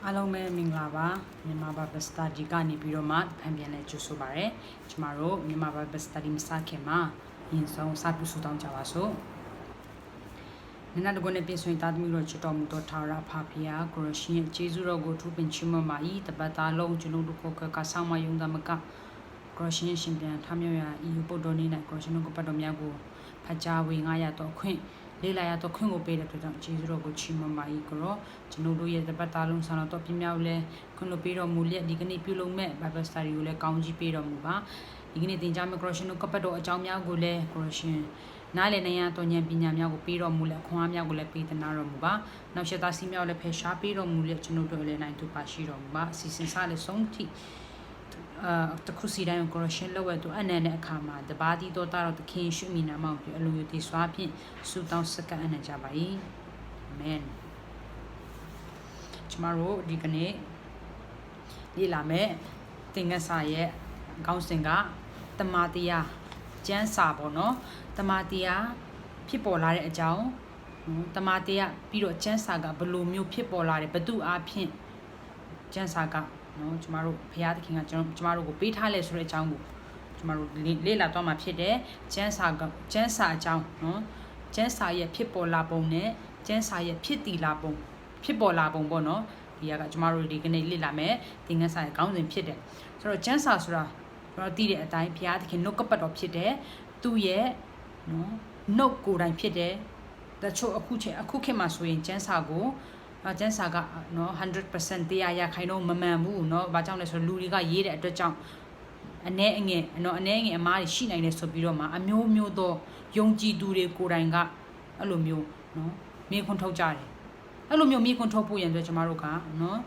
အားလုံးပဲမင်္ဂလာပါမြန်မာဘာဘစတာဒီကနေပြီးတော့မှဖန်ပြန်လဲကြိုဆိုပါရစေကျမတို့မြန်မာဘာဘစတာဒီမစခင်မှာရင်ဆုံးစပုစုတောင်းကြပါစို့နနတကွနဲ့ပြင်ဆွင်သားသမီးတို့ချစ်တော်မူသောထာဝရဖဖျားကိုရရှင်ရဲ့ကျေးဇူးတော်ကိုထူးပင်ချီးမွမ်းပါ၏တပတ်သားလုံးကျွန်ုပ်တို့ကိုကဆောင်းမယုံသမကကိုရရှင်ရှင်ပြန်ထမြောက်ရာဤပုဒ်တော်နေ့၌ကိုရရှင်တို့ကပတ်တော်များကိုဖတ်ကြားဝေငှားရတော့ခွင့်လေးလာရတော့ခွင့်ကိုပေးတဲ့အတွက်ကြောင့်ကျေးဇူးတော်ကိုချီးမွမ်းပါ၏ကိုရောကျွန်ုပ်တို့ရဲ့တပတ်သားလုံးဆောင်တော်ပြမြောက်လဲခွင့်လို့ပေးတော်မူလျက်ဒီကနေ့ပြုလုပ်မဲ့ Bible Study ကိုလည်းကောင်းကြီးပေးတော်မူပါဒီကနေ့သင်ကြားမဲ့ကိုရရှင်တို့ကပတ်တော်အကြောင်းများကိုလည်းကိုရရှင်နားလည်နိုင်ရတော်ဉာဏ်ပညာများကိုပေးတော်မူလက်ခွန်အားများကိုလည်းပေးသနာတော်မူပါနောက်ဆက်သားစီးမြောက်လည်းဖယ်ရှားပေးတော်မူလက်ကျွန်ုပ်တို့လည်းနိုင်သူပါရှိတော်မူပါအစီစဉ်စားလည်းဆုံးထိတခုစီတိုင်းကိုရရှင်လောက်ဝဲသူအနန္တအခါမှာတပါးတီတော်တာတော်သခင်ရှုမိနာမောင်ပြအလိုရည်စွာဖြင့်ဆုတောင်းစက္ကအနန္တကြပါ၏အာမင်ကျွန်တော်တို့ဒီကနေ့လေ့လာမယ်သင်္ကန်းစာရဲ့ခေါင်းစဉ်ကတမန်တရားကျမ်းစာပေါ့နော်တမန်တရားဖြစ်ပေါ်လာတဲ့အကြောင်းတမန်တရားပြီးတော့ကျမ်းစာကဘယ်လိုမျိုးဖြစ်ပေါ်လာတယ်ဘသူအားဖြင့်ကျမ်းစာကနော်ကျမတို့ဘုရားသခင်ကကျမတို့ကိုပေးထားလဲဆိုတဲ့အကြောင်းကိုကျမတို့လေ့လာတော့မှာဖြစ်တယ်ကျမ်းစာအကြောင်းနော်ကျမ်းစာရဲ့ဖြစ်ပေါ်လာပုံနဲ့ကျမ်းစာရဲ့ဖြစ်တည်လာပုံဖြစ်ပေါ်လာပုံပေါ့နော်ဒီကကျမတို့ဒီကနေ့လေ့လာမယ်သင်္ကန်းစာရဲ့ခေါင်းစဉ်ဖြစ်တယ်ဆိုတော့ကျမ်းစာဆိုတာကျွန်တော်သိတဲ့အတိုင်းဘုရားသခင်နှုတ်ကပတ်တော်ဖြစ်တယ်သူ့ရဲ့နော်နှုတ်ကိုယ်တိုင်ဖြစ်တယ်တချို့အခုခေတ်မှာဆိုရင်ကျမ်းစာကိုကျမ်းစာကနော် 100% တရားရခိုင်တော့မမှန်ဘူးเนาะဘာကြောင့်လဲဆိုတော့လူတွေကရေးတဲ့အတွက်ကြောင့်အနည်းအငယ်အမားတွေရှိနိုင်တယ်ဆိုပြီးတော့မှအမျိုးမျိုးသောယုံကြည်သူတွေကိုယ်တိုင်ကအဲ့လိုမျိုးเนาะမြေခွန်းထုတ်ကြတယ်အဲ့လိုမျိုးမြေခွန်းထုတ်ဖို့ရန်အတွက်ကျမတို့ကเนาะ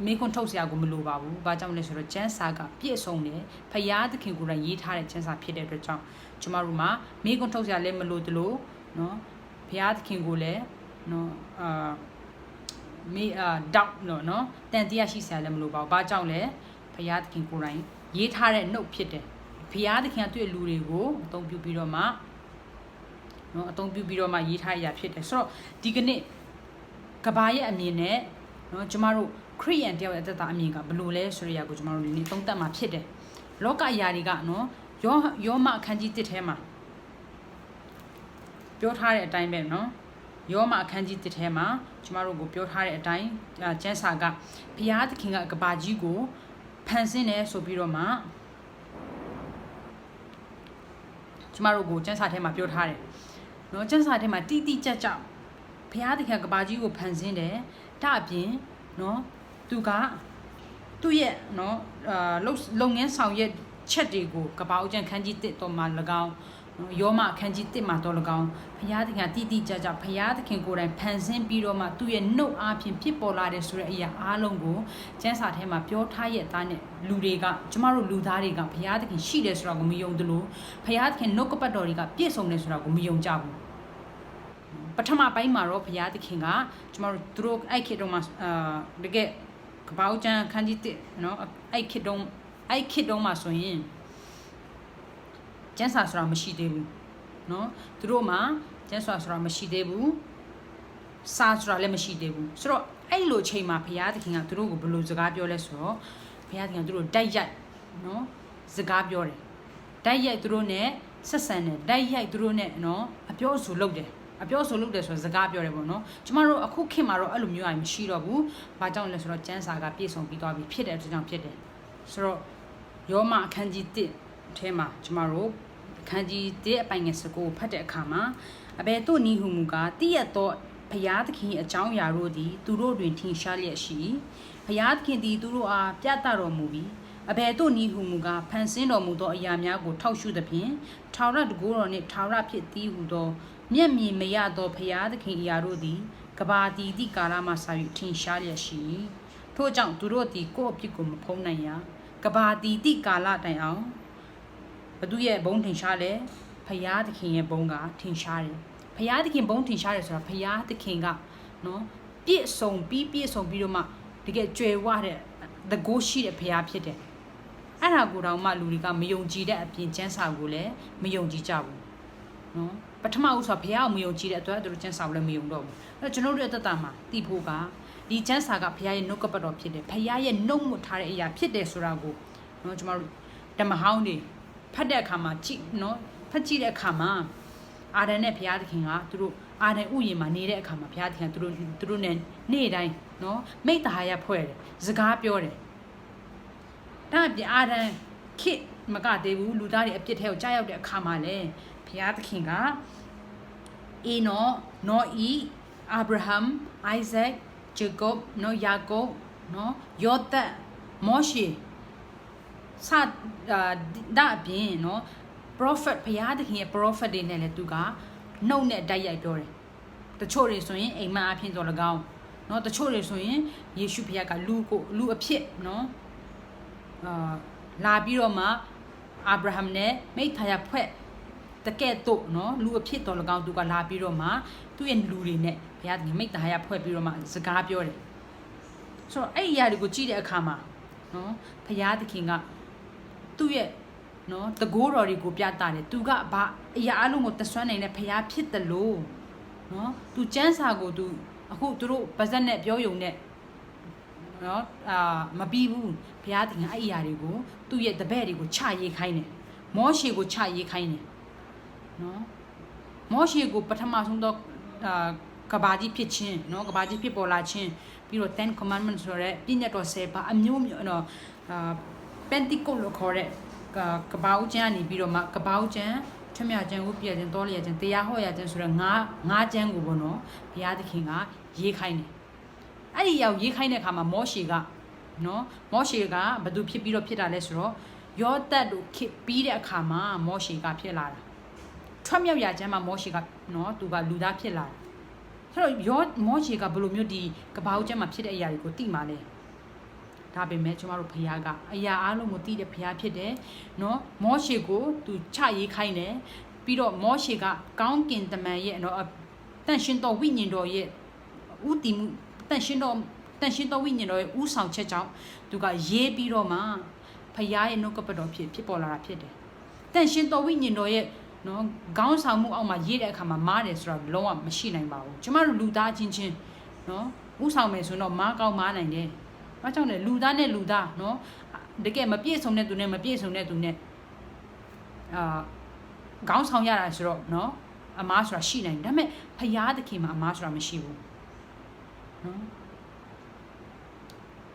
မြေခွန်းထုတ်စရာကိုမလိုပါဘူးဘာကြောင့်လဲဆိုတော့ကျမ်းစာကပြည့်စုံတယ်ဖယားသခင်ကိုယ်တိုင်ရေးထားတဲ့ကျမ်းစာဖြစ်တဲ့အတွက်ကြောင့်ကျမတို့မှာမြေခွန်းထုတ်စရာလည်းမလိုသလိုเนาะဖယားသခင်ကိုလည်းနော်ဒေါက်နော်တန်တရားရှိစရာလည်းမလိုပါဘူး။ဘာကြောင့်လဲဘုရားသခင်ကိုယ်တိုင်ရေးထားတဲ့နှုတ်ဖြစ်တယ်။ဘုရားသခင်ကတွေ့လူတွေကိုအသုံးပြုပြီးတော့မှနော်အသုံးပြုပြီးတော့မှရေးထားရဖြစ်တယ်။ဆိုတော့ဒီကနေ့ကဘာရဲ့အမြင်နဲ့နော်ကျမတို့ခရိယန်တယောက်ရဲ့အသက်တာအမြင်ကဘယ်လိုလဲဆိုရရကိုကျမတို့ဒီနေ့သုံးသပ်မှာဖြစ်တယ်။လောကအရာတွေကနော်ယောမအခန်းကြီး1ထဲမှာပြောထားတဲ့အတိုင်းပဲနော်ယောမအခန်းကြီး1ထဲမှာကျမတို့ကိုပြောထားတဲ့အတိုင်းကျမ်းစာကဘုရားသခင်ကကဘာကြီးကိုဖန်ဆင်းတယ်ဆိုပြီးတော့မှကျမတို့ကိုကျမ်းစာထဲမှာပြောထားတယ်နော်ကျမ်းစာထဲမှာတိတိကျကျဘုရားသခင်ကဘာကြီးကိုဖန်ဆင်းတယ်ဒါအပြင်နော်သူကသူ့ရဲ့နော်လုပ်ငန်းဆောင်ရွက်ချက်တွေကိုကဘာဦးကျမ်းခန်းကြီး1တော်မှာ၎င်းယောမအခန်းကြီး1မှာတော့၎င်းဘုရားသခင်တိတိကျကျဘုရားသခင်ကိုယ်တိုင်ဖန်ဆင်းပြီးတော့မှသူ့ရဲ့နှုတ်အားဖြင့်ဖြစ်ပေါ်လာတဲ့ဆိုတဲ့အရာအားလုံးကိုကျမ်းစာထဲမှာပြောထားရဲ့အသားနဲ့လူတွေကကျမတို့လူသားတွေကဘုရားသခင်ရှိတယ်ဆိုတာကိုမယုံသလိုဘုရားသခင်နှုတ်ကပတ်တော်တွေကပြည့်စုံတယ်ဆိုတာကိုမယုံကြဘူးပထမပိုင်းမှာတော့ဘုရားသခင်ကကျမတို့သူတို့အဲ့ခေတ်တုန်းမှာတကယ်ကပောက်ကျမ်းခန်းကြီး1နော်အဲ့ခေတ်တုန်းမှာဆိုရင်ကျမ်းစာဆိုတာမရှိသေးဘူးเนาะသူတို့မှာကျမ်းစာဆိုတာမရှိသေးဘူးစာဆိုတာလည်းမရှိသေးဘူးဆိုတော့အဲ့လိုချိန်မှာဘုရားသခင်ကသူတို့ကိုဘယ်လိုစကားပြောလဲဆိုတော့ဘုရားသခင်ကသူတို့တိုက်ရိုက်เนาะစကားပြောတယ်တိုက်ရိုက်သူတို့ ਨੇ ဆက်ဆံတယ်တိုက်ရိုက်သူတို့ ਨੇ เนาะအပြောဆိုလုပ်တယ်ဆိုစကားပြောတယ်ပေါ့เนาะကျမတို့အခုခေတ်မှာတော့အဲ့လိုမျိုးအမရှိတော့ဘူးဘာကြောင့်လဲဆိုတော့ကျမ်းစာကပြည့်စုံပြီးသွားပြီဖြစ်တဲ့အတွက်ကြောင့်ဖြစ်တယ်ဆိုတော့ယောမအခန်းကြီး1ထဲမှာကျမတို့အခန်းကြီး1အပိုင်းငယ်19ကိုဖတ်တဲ့အခါမှာအဘယ်သို့နည်းဟုမူကားတည့်ရသောဘုရားသခင်အကြောင်းအရာတို့သည်သူတို့တွင်ထင်ရှားလျက်ရှိဘုရားသခင်သည်သူတို့အားပြသတော်မူပြီးအဘယ်သို့နည်းဟုမူကားဖန်ဆင်းတော်မူသောအရာများကိုထောက်ရှုသဖြင့်ထာဝရတကူတော်နှင့်ထာဝရဖြစ်သည်ဟုသောမျက်မြင်မရသောဘုရားသခင်အရာတို့သည်ကဘာတီတိကာလမှစာ၍ထင်ရှားလျက်ရှိထို့ကြောင့်သူတို့သည်ကိုယ့်အဖြစ်ကိုမဖုံးနိုင်ရာကဘာတီတိကာလတိုင်အောင်ဘသူရဲ့ဘုံထင်ရှားလဲဖယားသခင်ရဲ့ဘုံကထင်ရှားတယ်ဖယားသခင်ဘုံထင်ရှားတယ်ဆိုတာဖယားသခင်ကနော်ပြည့်စုံပြီးတော့မှတကယ်ကြွယ်ဝတဲ့သကိုးရှိတဲ့ဖယားဖြစ်တယ်အဲ့ဒါကိုတောင်မှလူတွေကမယုံကြည်တဲ့အပြင်ကျမ်းစာကိုလည်းမယုံကြည်ကြဘူးနော်ပထမဦးဆိုဖယားကိုမယုံကြည်တဲ့အတွက်သူတို့ကျမ်းစာကိုလည်းမယုံတော့ဘူးအဲ့တော့ကျွန်တော်တို့အသက်တာမှာတည်ဖို့က ဒီချမ်းစာကဖခင်ရဲ့နှုတ်ကပတ်တော်ဖြစ်တယ်ဖခင်ရဲ့နှုတ်မှုထားတဲ့အရာဖြစ်တယ်ဆိုတာကိုနော်ကျမတို့ဓမ္မဟောင်းတွေဖတ်တဲ့အခါမှာကြည့်နော်ဖတ်ကြည့်တဲ့အခါမှာအာဒန်နဲ့ဖခင်သခင်ကသူတို့အာဒန်ဥယျာဉ်မှာနေတဲ့အခါမှာဖခင်သခင်သူတို့နဲ့နေ့တိုင်းနော်မိတ္တဟာယဖွဲ့တယ်စကားပြောတယ်ဒါအပြင်အာဒန်ခေမကသေးဘူးလူသားတွေအပြစ်ထဲကိုကြားရောက်တဲ့အခါမှာလေဖခင်သခင်ကအေနောဤအာဗြဟံအိုက်ဇက်ဂျေကုပ်နော်ယာကုပ်နော်ယောသတ်မောရှေစဒါအပြင်နော် prophet ဘုရားသခင်ရဲ့ prophet တွေနဲ့လည်းသူကနှုတ်နဲ့တိုက်ရိုက်ပြောတယ်တချို့တွေဆိုရင်အိမ်မအဖြစ်တော်၎င်းနော်တချို့တွေဆိုရင်ယေရှုဘုရားကလူအဖြစ်နော်လာပြီးတော့မှအာဗြဟံနဲ့မိဿဟာယဖွဲ့တကဲ့သို့နော်လူအဖြစ်တော်၎င်းသူကလာပြီးတော့မှသူ့ရဲ့လူတွေနဲ့ဘုရားသခင်မိဿဟာယဖွဲ့ပြီးတော့မှစကားပြောတယ်ဆိုတော့အဲ့ဒီအရာတွေကိုကြည့်တဲ့အခါမှာနော်ဘုရားသခင်ကသူ့ရဲ့နော်တကိုးတော်တွေကိုပြတာတယ်သူကဘာအရာအလုံးကိုတဆွမ်းနေတဲ့ဘုရားဖြစ်တယ်လို့နော်သူစံစာကိုသူအခုသူတို့ဗဇက်နဲ့ပြောယုံနဲ့နော်မပြီးဘူးဘုရားသခင်အဲ့အရာတွေကိုသူ့ရဲ့တပည့်တွေကိုချရေးခိုင်းတယ်မောရှေကိုချရေးခိုင်းတယ်နော်မောရှေကိုပထမဆုံးတော့ကဘာကြီးဖြစ်ခြင်းနော်ကဘာကြီးဖြစ်ပေါ်လာခြင်းပြီးတော့ 10 commandments ဆိုတဲ့ပြည့်ညတ်တော်10ပါအမျိုးမျိုးနော်ပန်တီကုတ်လို့ခေါ်တဲ့ကဘာဦးကျမ်းနေပြီးတော့မှကဘာဦးကျမ်းချွတ်မြကျမ်းကိုပြည့်ကျမ်းတော်လျက်ကျမ်းတရားဟောရကျမ်းဆိုတော့ငါးကျမ်းကိုပေါ့နော်ဘုရားသခင်ကရေးခိုင်းတယ်အဲ့ဒီရောက်ရေးခိုင်းတဲ့အခါမှာမောရှေကနော်မောရှေကဘသူဖြစ်ပြီးတော့ဖြစ်တာလဲဆိုတော့ယောသတ်တို့ခေပြီးတဲ့အခါမှာမောရှေကဖြစ်လာတာထွတ်မြောက်ရကျမ်းမှာမောရှေကနော်သူကလူသားဖြစ်လာတယ်ဆိုတော့မောရှေကဘယ်လိုမျိုးဒီကဘာဦးကျမ်းမှာဖြစ်တဲ့အရာတွေကိုသိမှလဲဒါပေမဲ့ကျမတို့ဖခင်ကအရာအလုံးကိုသိတဲ့ဖခင်ဖြစ်တယ်နော်မောရှေကိုသူချရေးခိုင်းတယ်ပြီးတော့မောရှေကကောင်းကင်တမန်ရဲ့နော်တန်ရှင်တော်ဝိညာဉ်တော်ရဲ့ဥတီမှုတန်ရှင်တော်ဝိညာဉ်တော်ရဲ့ဥဆောင်ချက်ကြောင့်သူကရေးပြီးတော့မှဖခင်ရဲ့နှုတ်ကပတ်တော်ဖြစ်ပေါ်လာတာဖြစ်တယ်တန်ရှင်တော်ဝိညာဉ်တော်ရဲ့နော်ခေါင်းဆောင်မှုအောက်မှာရေးတဲ့အခါမှာမားတယ်ဆိုတော့လုံးဝမရှိနိုင်ပါဘူးကျမတို့လူသားချင်းနော်ဥဆောင်မယ်ဆိုတော့မားကောင်းမားနိုင်တယ်ဘာကြောင့်လဲလူသားနဲ့လူသားနော်တကယ်မပြည့်စုံတဲ့သူနဲ့မပြည့်စုံတဲ့သူနဲ့ခေါင်းဆောင်ရတာဆိုတော့နော်အမားဆိုတာရှိနိုင်တယ်ဒါပေမဲ့ဖရာသခင်မှာအမားဆိုတာမရှိဘူးနော်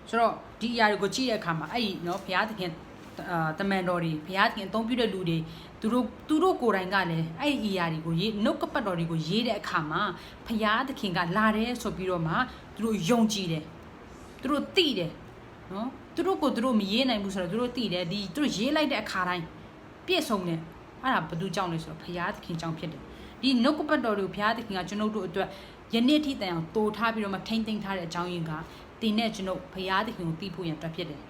ဆိုတော့ဒီအရာတွေကိုကြည့်တဲ့အခါမှာအဲ့ဒီနော်ဖရာသခင်တမန်တော်တွေဘုရားသခင်အသုံးပြုတဲ့လူတွေသူတို့ကိုယ်တိုင်ကလည်းအဲ့ဒီအရာတွေကိုနှုတ်ကပတ်တော်တွေကိုရေးတဲ့အခါမှာဘုရားသခင်ကလာတယ်ဆိုပြီးတော့မှသူတို့ယုံကြည်တယ်သူတို့သိတယ်နော်သူတို့မရေးနိုင်ဘူးဆိုတော့သူတို့သိတယ်ဒီသူတို့ရေးလိုက်တဲ့အခါတိုင်းပြည့်စုံတယ်အဲ့ဒါဘယ်သူကြောင့်လဲဆိုတော့ဘုရားသခင်ကြောင့်ဖြစ်တယ်ဒီနှုတ်ကပတ်တော်တွေကိုဘုရားသခင်ကကျွန်ုပ်တို့အတွက်ယနေ့ထိတိုင်အောင်တိုးထားပြီးတော့မှထိမ့်သိမ်းထားတဲ့အကြောင်းရင်းကတင်နဲ့ကျွန်ုပ်ဘုရားသခင်ကိုသိဖို့ရန်အတွက်ဖြစ်တယ်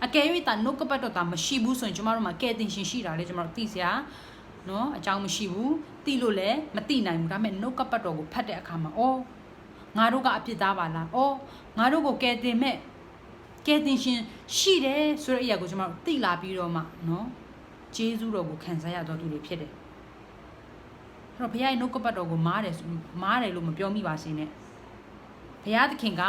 အကယ်၍တာနှုတ်ကပတ်တော်တာမရှိဘူးဆိုရင်ကျမတို့မှာကဲတင်ရှင်ရှိတာလေကျမတို့သိစရာနော်အကြောင်းမရှိဘူးသိလို့လည်းမသိနိုင်ဘူးဒါပေမဲ့နှုတ်ကပတ်တော်ကိုဖတ်တဲ့အခါမှာအော်ငါတို့ကအပြစ်သားပါလားအော်ငါတို့ကိုကဲတင်မဲ့ကဲတင်ရှင်ရှိတယ်ဆိုတဲ့အရာကိုကျမတို့သိလာပြီးတော့မှနော်ဂျေဇုတော်ကိုခံစားရတော်သူတွေဖြစ်တယ်အဲ့တော့ဘုရားရဲ့နှုတ်ကပတ်တော်ကိုမားတယ်လို့မပြောမိပါစေနဲ့ဘုရားသခင်က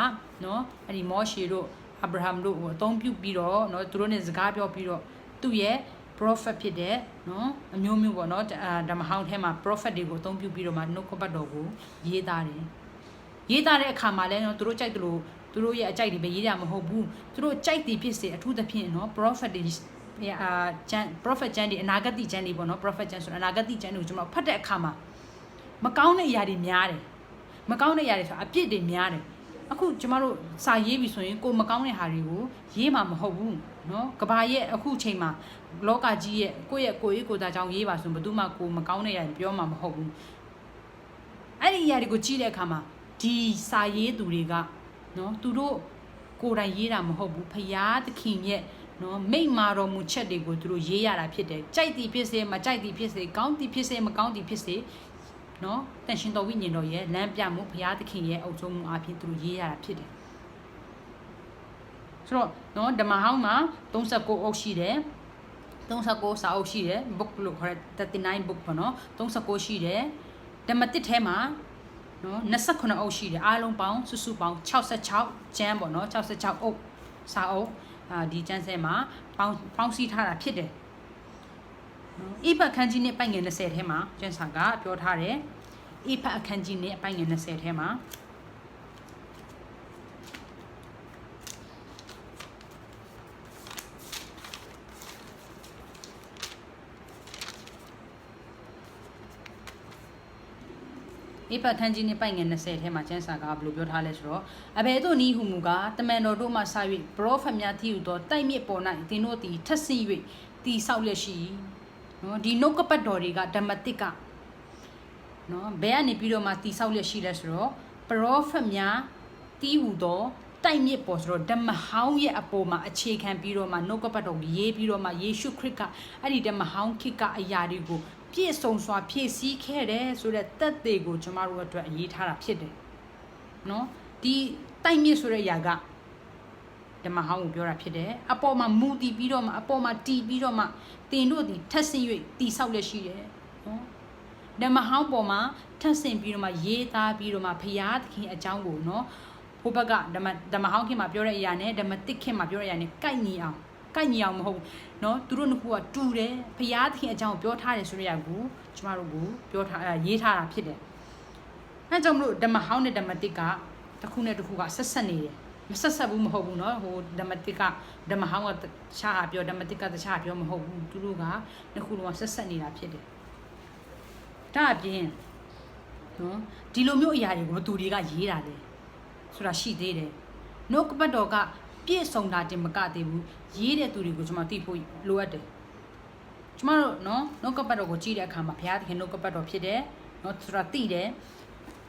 နော်အဲ့ဒီမောရှေတို့အာဗြဟံတို့ကိုအသုံးပြုပြီးတော့เนาะသူတို့ ਨੇ စကားပြောပြီးတော့သူ့ရဲ့ prophet ဖြစ်တဲ့เนาะအမျိုးမျိုးပေါ့เนาะဓမ္မဟောင်းထဲမှာ prophet တွေကိုအသုံးပြုပြီးတော့မှနှုတ်ကပတ်တော်ကိုရေးသားတယ်ရေးသားတဲ့အခါမှာလည်းเนาะသူတို့ကြိုက်တယ်လို့သူတို့ရဲ့အကြိုက်တွေပဲရေးရမှာမဟုတ်ဘူးသူတို့ကြိုက်တယ်ဖြစ်စေအထူးသဖြင့်เนาะ prophet တွေprophet ကျမ်းတွေအနာဂတ်ကျမ်းတွေပေါ့เนาะ prophet ကျမ်းဆိုအနာဂတ်ကျမ်းတွေကိုကျွန်တော်ဖတ်တဲ့အခါမှာမကောင်းတဲ့အရာတွေများတယ်မကောင်းတဲ့အရာတွေဆိုအပြစ်တွေများတယ်အခုကျမတို့စာရေးပြီဆိုရင်ကိုမကောင်းတဲ့ဟာတွေကိုရေးမှာမဟုတ်ဘူးเนาะကဘာရဲ့အခုချိန်မှာလောကကြီးရဲ့ကိုယ့်ကိုယ်သားကြောင့်ရေးပါဆိုဘယ်သူမှကိုမကောင်းတဲ့ຢာပြောမှာမဟုတ်ဘူးအဲ့ဒီຢာတွေကိုကြည့်တဲ့အခါမှာဒီစာရေးသူတွေကเนาะသူတို့ကိုယ်တိုင်ရေးတာမဟုတ်ဘူးဖရာသခင်ရဲ့เนาะမိန့်မာတော်မူချက်တွေကိုသူတို့ရေးရတာဖြစ်တယ်ကြိုက်သည်ဖြစ်စေမကြိုက်သည်ဖြစ်စေကောင်းသည်ဖြစ်စေမကောင်းသည်ဖြစ်စေနော်တန်ရှင်တော်ဝိညာဉ်တော်ရဲ့လမ်းပြမှုဘုရားသခင်ရဲ့အုပ်ချုပ်မှုအပြင်သူတို့ရေးရတာဖြစ်တယ်ဆိုတော့နော်ဓမ္မဟောင်းမှာ39အုပ်ရှိတယ်39စာအုပ်ရှိတယ် book လို့ခေါ်တဲ့39 book ပေါ့နော်39ရှိတယ်ဓမ္မတစ်ထဲမှာ နော်29အုပ်ရှိတယ်အားလုံးပေါင်းစုစုပေါင်း66ကျမ်းပေါ့နော်66အုပ်စာအုပ်ဒီကျမ်းစဲမှာပေါင်းစည်းထားတာဖြစ်တယ်ဣဖတ်အခန်းကြီးနဲ့ပိုင်ငယ်20ထဲမှာကျမ်းစာကပြောထားတယ်ဣဖတ်အခန်းကြီးနဲ့ပိုင်ငယ်20ထဲမှာဣဖတ်ခန်းကြီးနဲ့ပိုင်ငယ်20ထဲမှာကျမ်းစာကဘယ်လိုပြောထားလဲဆိုတော့အဘယ်သို့နည်းဟုမူကားတမန်တော်တို့မှစ၍ပရောဖက်များတည်ဟူသောတိုက်မြစ်ပေါ်၌သင်တို့သည်ထက်ဆင့်၍တည်ဆောက်လျက်ရှိနော်ဒီနှုတ်ကပတ်တော်တွေကဓမ္မတိကနော်ဘယ်ကနေပြီးတော့မှတည်ဆောက်လျက်ရှိလဲဆိုတော့ပရောဖက်များတည်ဟူသောတိုက်မြစ်ပေါ်ဆိုတော့ဓမ္မဟောင်းရဲ့အပေါ်မှာအခြေခံပြီးတော့မှနှုတ်ကပတ်တော်ရေးပြီးတော့မှယေရှုခရစ်ကအဲ့ဒီဓမ္မဟောင်းခေတ်ကအရာတွေကိုပြည့်စုံစွာဖြည့်ဆည်းခဲ့တယ်ဆိုတဲ့သက်သေကိုကျွန်တော်တို့အတွက်အရေးထားတာဖြစ်တယ်နော်ဒီတိုက်မြစ်ဆိုတဲ့အရာကဓမ္မဟောင်းကိုပြောတာဖြစ်တယ်အပေါ်မှာမူတည်ပြီးတော့မှအပေါ်မှာတည်ပြီးတော့မှတင်တို့ဒီထက်ဆင့်၍တည်ဆောက်လက်ရှိတယ်နော်ဓမ္မဟောင်းပေါ်မှာထက်ဆင့်ပြီးတော့မှရေးသားပြီးတော့မှဖရာသခင်အကြောင်းကိုနော်ဟိုဘက်ကဓမ္မဟောင်းခင်မှာပြောတဲ့အရာနဲ့ဓမ္မတစ်ခင်မှာပြောတဲ့အရာနဲ့ကိုက်ညီအောင်မဟုတ်နော်သူတို့နှစ်ခုကတူတယ်ဖရာသခင်အကြောင်းကိုပြောထားတယ်ဆိုတဲ့အရာကိုကျမတို့ကိုပြောထားရေးထားတာဖြစ်တယ်အဲကြောင့်မလို့ဓမ္မဟောင်းနဲ့ဓမ္မတစ်ကတစ်ခုနဲ့တစ်ခုကဆက်ဆက်နေတယ်မဆက်ဆက်ဘူးမဟုတ်ဘူးနော်ဟိုဓမ္မတစ်ကဓမ္မဟောင်းကတခြားပြောဓမ္မတစ်ကတခြားပြောမဟုတ်ဘူးသူတို့ကနှစ်ခုလုံးကဆက်ဆက်နေတာဖြစ်တယ်ဒါအပြင်နော်ဒီလိုမျိုးအရာတွေကိုသူတွေကရေးတာတယ်ဆိုတာရှိသေးတယ်နှုတ်ကပတ်တော်ကပြည့်စုံတာတင်မကသေးဘူးရေးတဲ့သူတွေကိုကျွန်မသိဖို့လိုအပ်တယ်ကျွန်မတို့နော်နှုတ်ကပတ်တော်ကိုကြည့်တဲ့အခါမှာဘုရားသခင်နှုတ်ကပတ်တော်ဖြစ်တယ်နော်ဆိုတာသိတယ်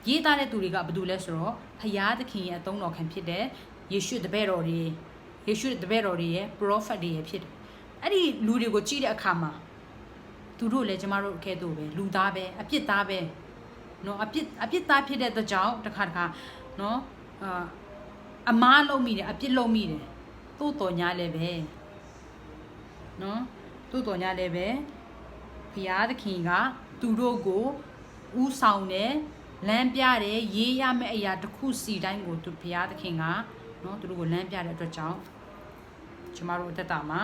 ရေးသားတဲ့သူတွေကဘာလို့လဲဆိုတော့ဘုရားသခင်ရဲ့အသုံးတော်ခံဖြစ်တယ်ယေရှုတပည့်တော်တွေရဲ့ prophet တွေရဲ့ဖြစ်တယ်အဲ့ဒီလူတွေကိုကြည့်တဲ့အခါမှာသူတို့လည်းကျမတို့အကဲ့သို့ပဲလူသားပဲအပြစ်သားပဲနော်အပြစ်သားဖြစ်တဲ့အတွက်ကြောင့်တစ်ခါနော်အမားလုံးမိတယ်အပြစ်လုံးမိတယ်သို့တော်ညာလည်းပဲနော်သို့တော်ညာလည်းပဲဘုရားသခင်ကသူတို့ကိုဥဆောင်တယ်လမ်းပြတယ်ရေးရမယ့်အရာတစ်ခုစီတိုင်းကိုသူဘုရားသခင်ကနော်သူတို့ကိုလမ်းပြတဲ့အတွက်ကြောင့်ကျမတို့အသက်တာမှာ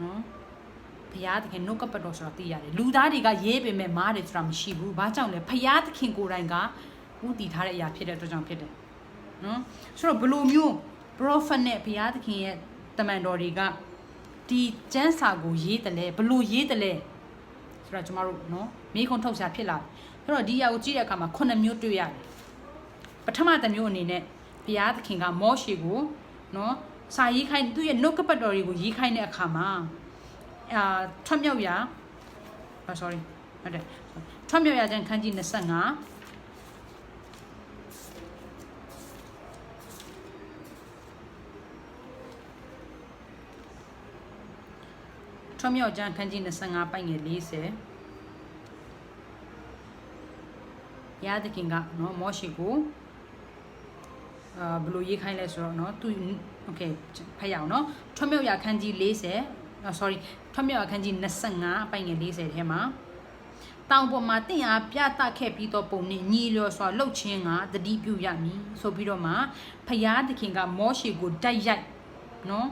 နော်ဘုရားသခင်နှုတ်ကပတ်တော်ဆိုတာသိရတယ်လူသားတွေကရေးပေမဲ့မားတယ်ဆိုတာမရှိဘူးဘာကြောင့်လဲဘုရားသခင်ကိုယ်တိုင်ကဥတည်ထားတဲ့အရာဖြစ်တဲ့အတွက်ကြောင့်ဖြစ်တယ်နော်ဆိုတော့ဘလိုမျိုး prophet နဲ့ဘုရားသခင်ရဲ့တမန်တော်တွေကဒီကျမ်းစာကိုရေးတယ်လဲဘလို့ရေးတယ်လဲဆိုတော့ကျမတို့နော်မိခွန်းထုတ်ရှာဖြစ်လာတယ်ဆိုတော့ဒီအရာကိုကြည့်တဲ့အခါမှာ9မျိုးတွေ့ရတယ်ပထမတစ်မျိုးအနေနဲ့ဘုရားသခင်ကမောရှေကိုနော်စာရေးခိုင်းသူ့ရဲ့နှုတ်ကပတ်တော်တွေကိုရေးခိုင်းတဲ့အခါမှာထွတ်မြောက်ရာsorry ဟုတ်တယ်ထွတ်မြောက်ရာကျမ်းခန်းကြီး25ထွတ်မြောက်ကျမ်းခန်းကြီး25ပိုင်ငယ်40ဘုရားသခင်ကနော်မောရှေကိုဘလို့ရေးခိုင်းလဲဆိုတော့နော်သူ okay ဖတ်ရအောင်နော်ထွတ်မြောက်ရာခန်းကြီး40sorry ထွတ်မြောက်ရာခန်းကြီး25ပိုင်ငယ်40ထဲမှာတောင်ပေါ်မှာတင့်အားပြသခဲ့ပြီးတော့ပုံနဲ့ညီလျော်စွာလှုပ်ခြင်းကတတိပြုရမည်ဆိုပြီးတော့မှဖယားသခင်ကမောရှေကိုတိုက်ရိုက်နော်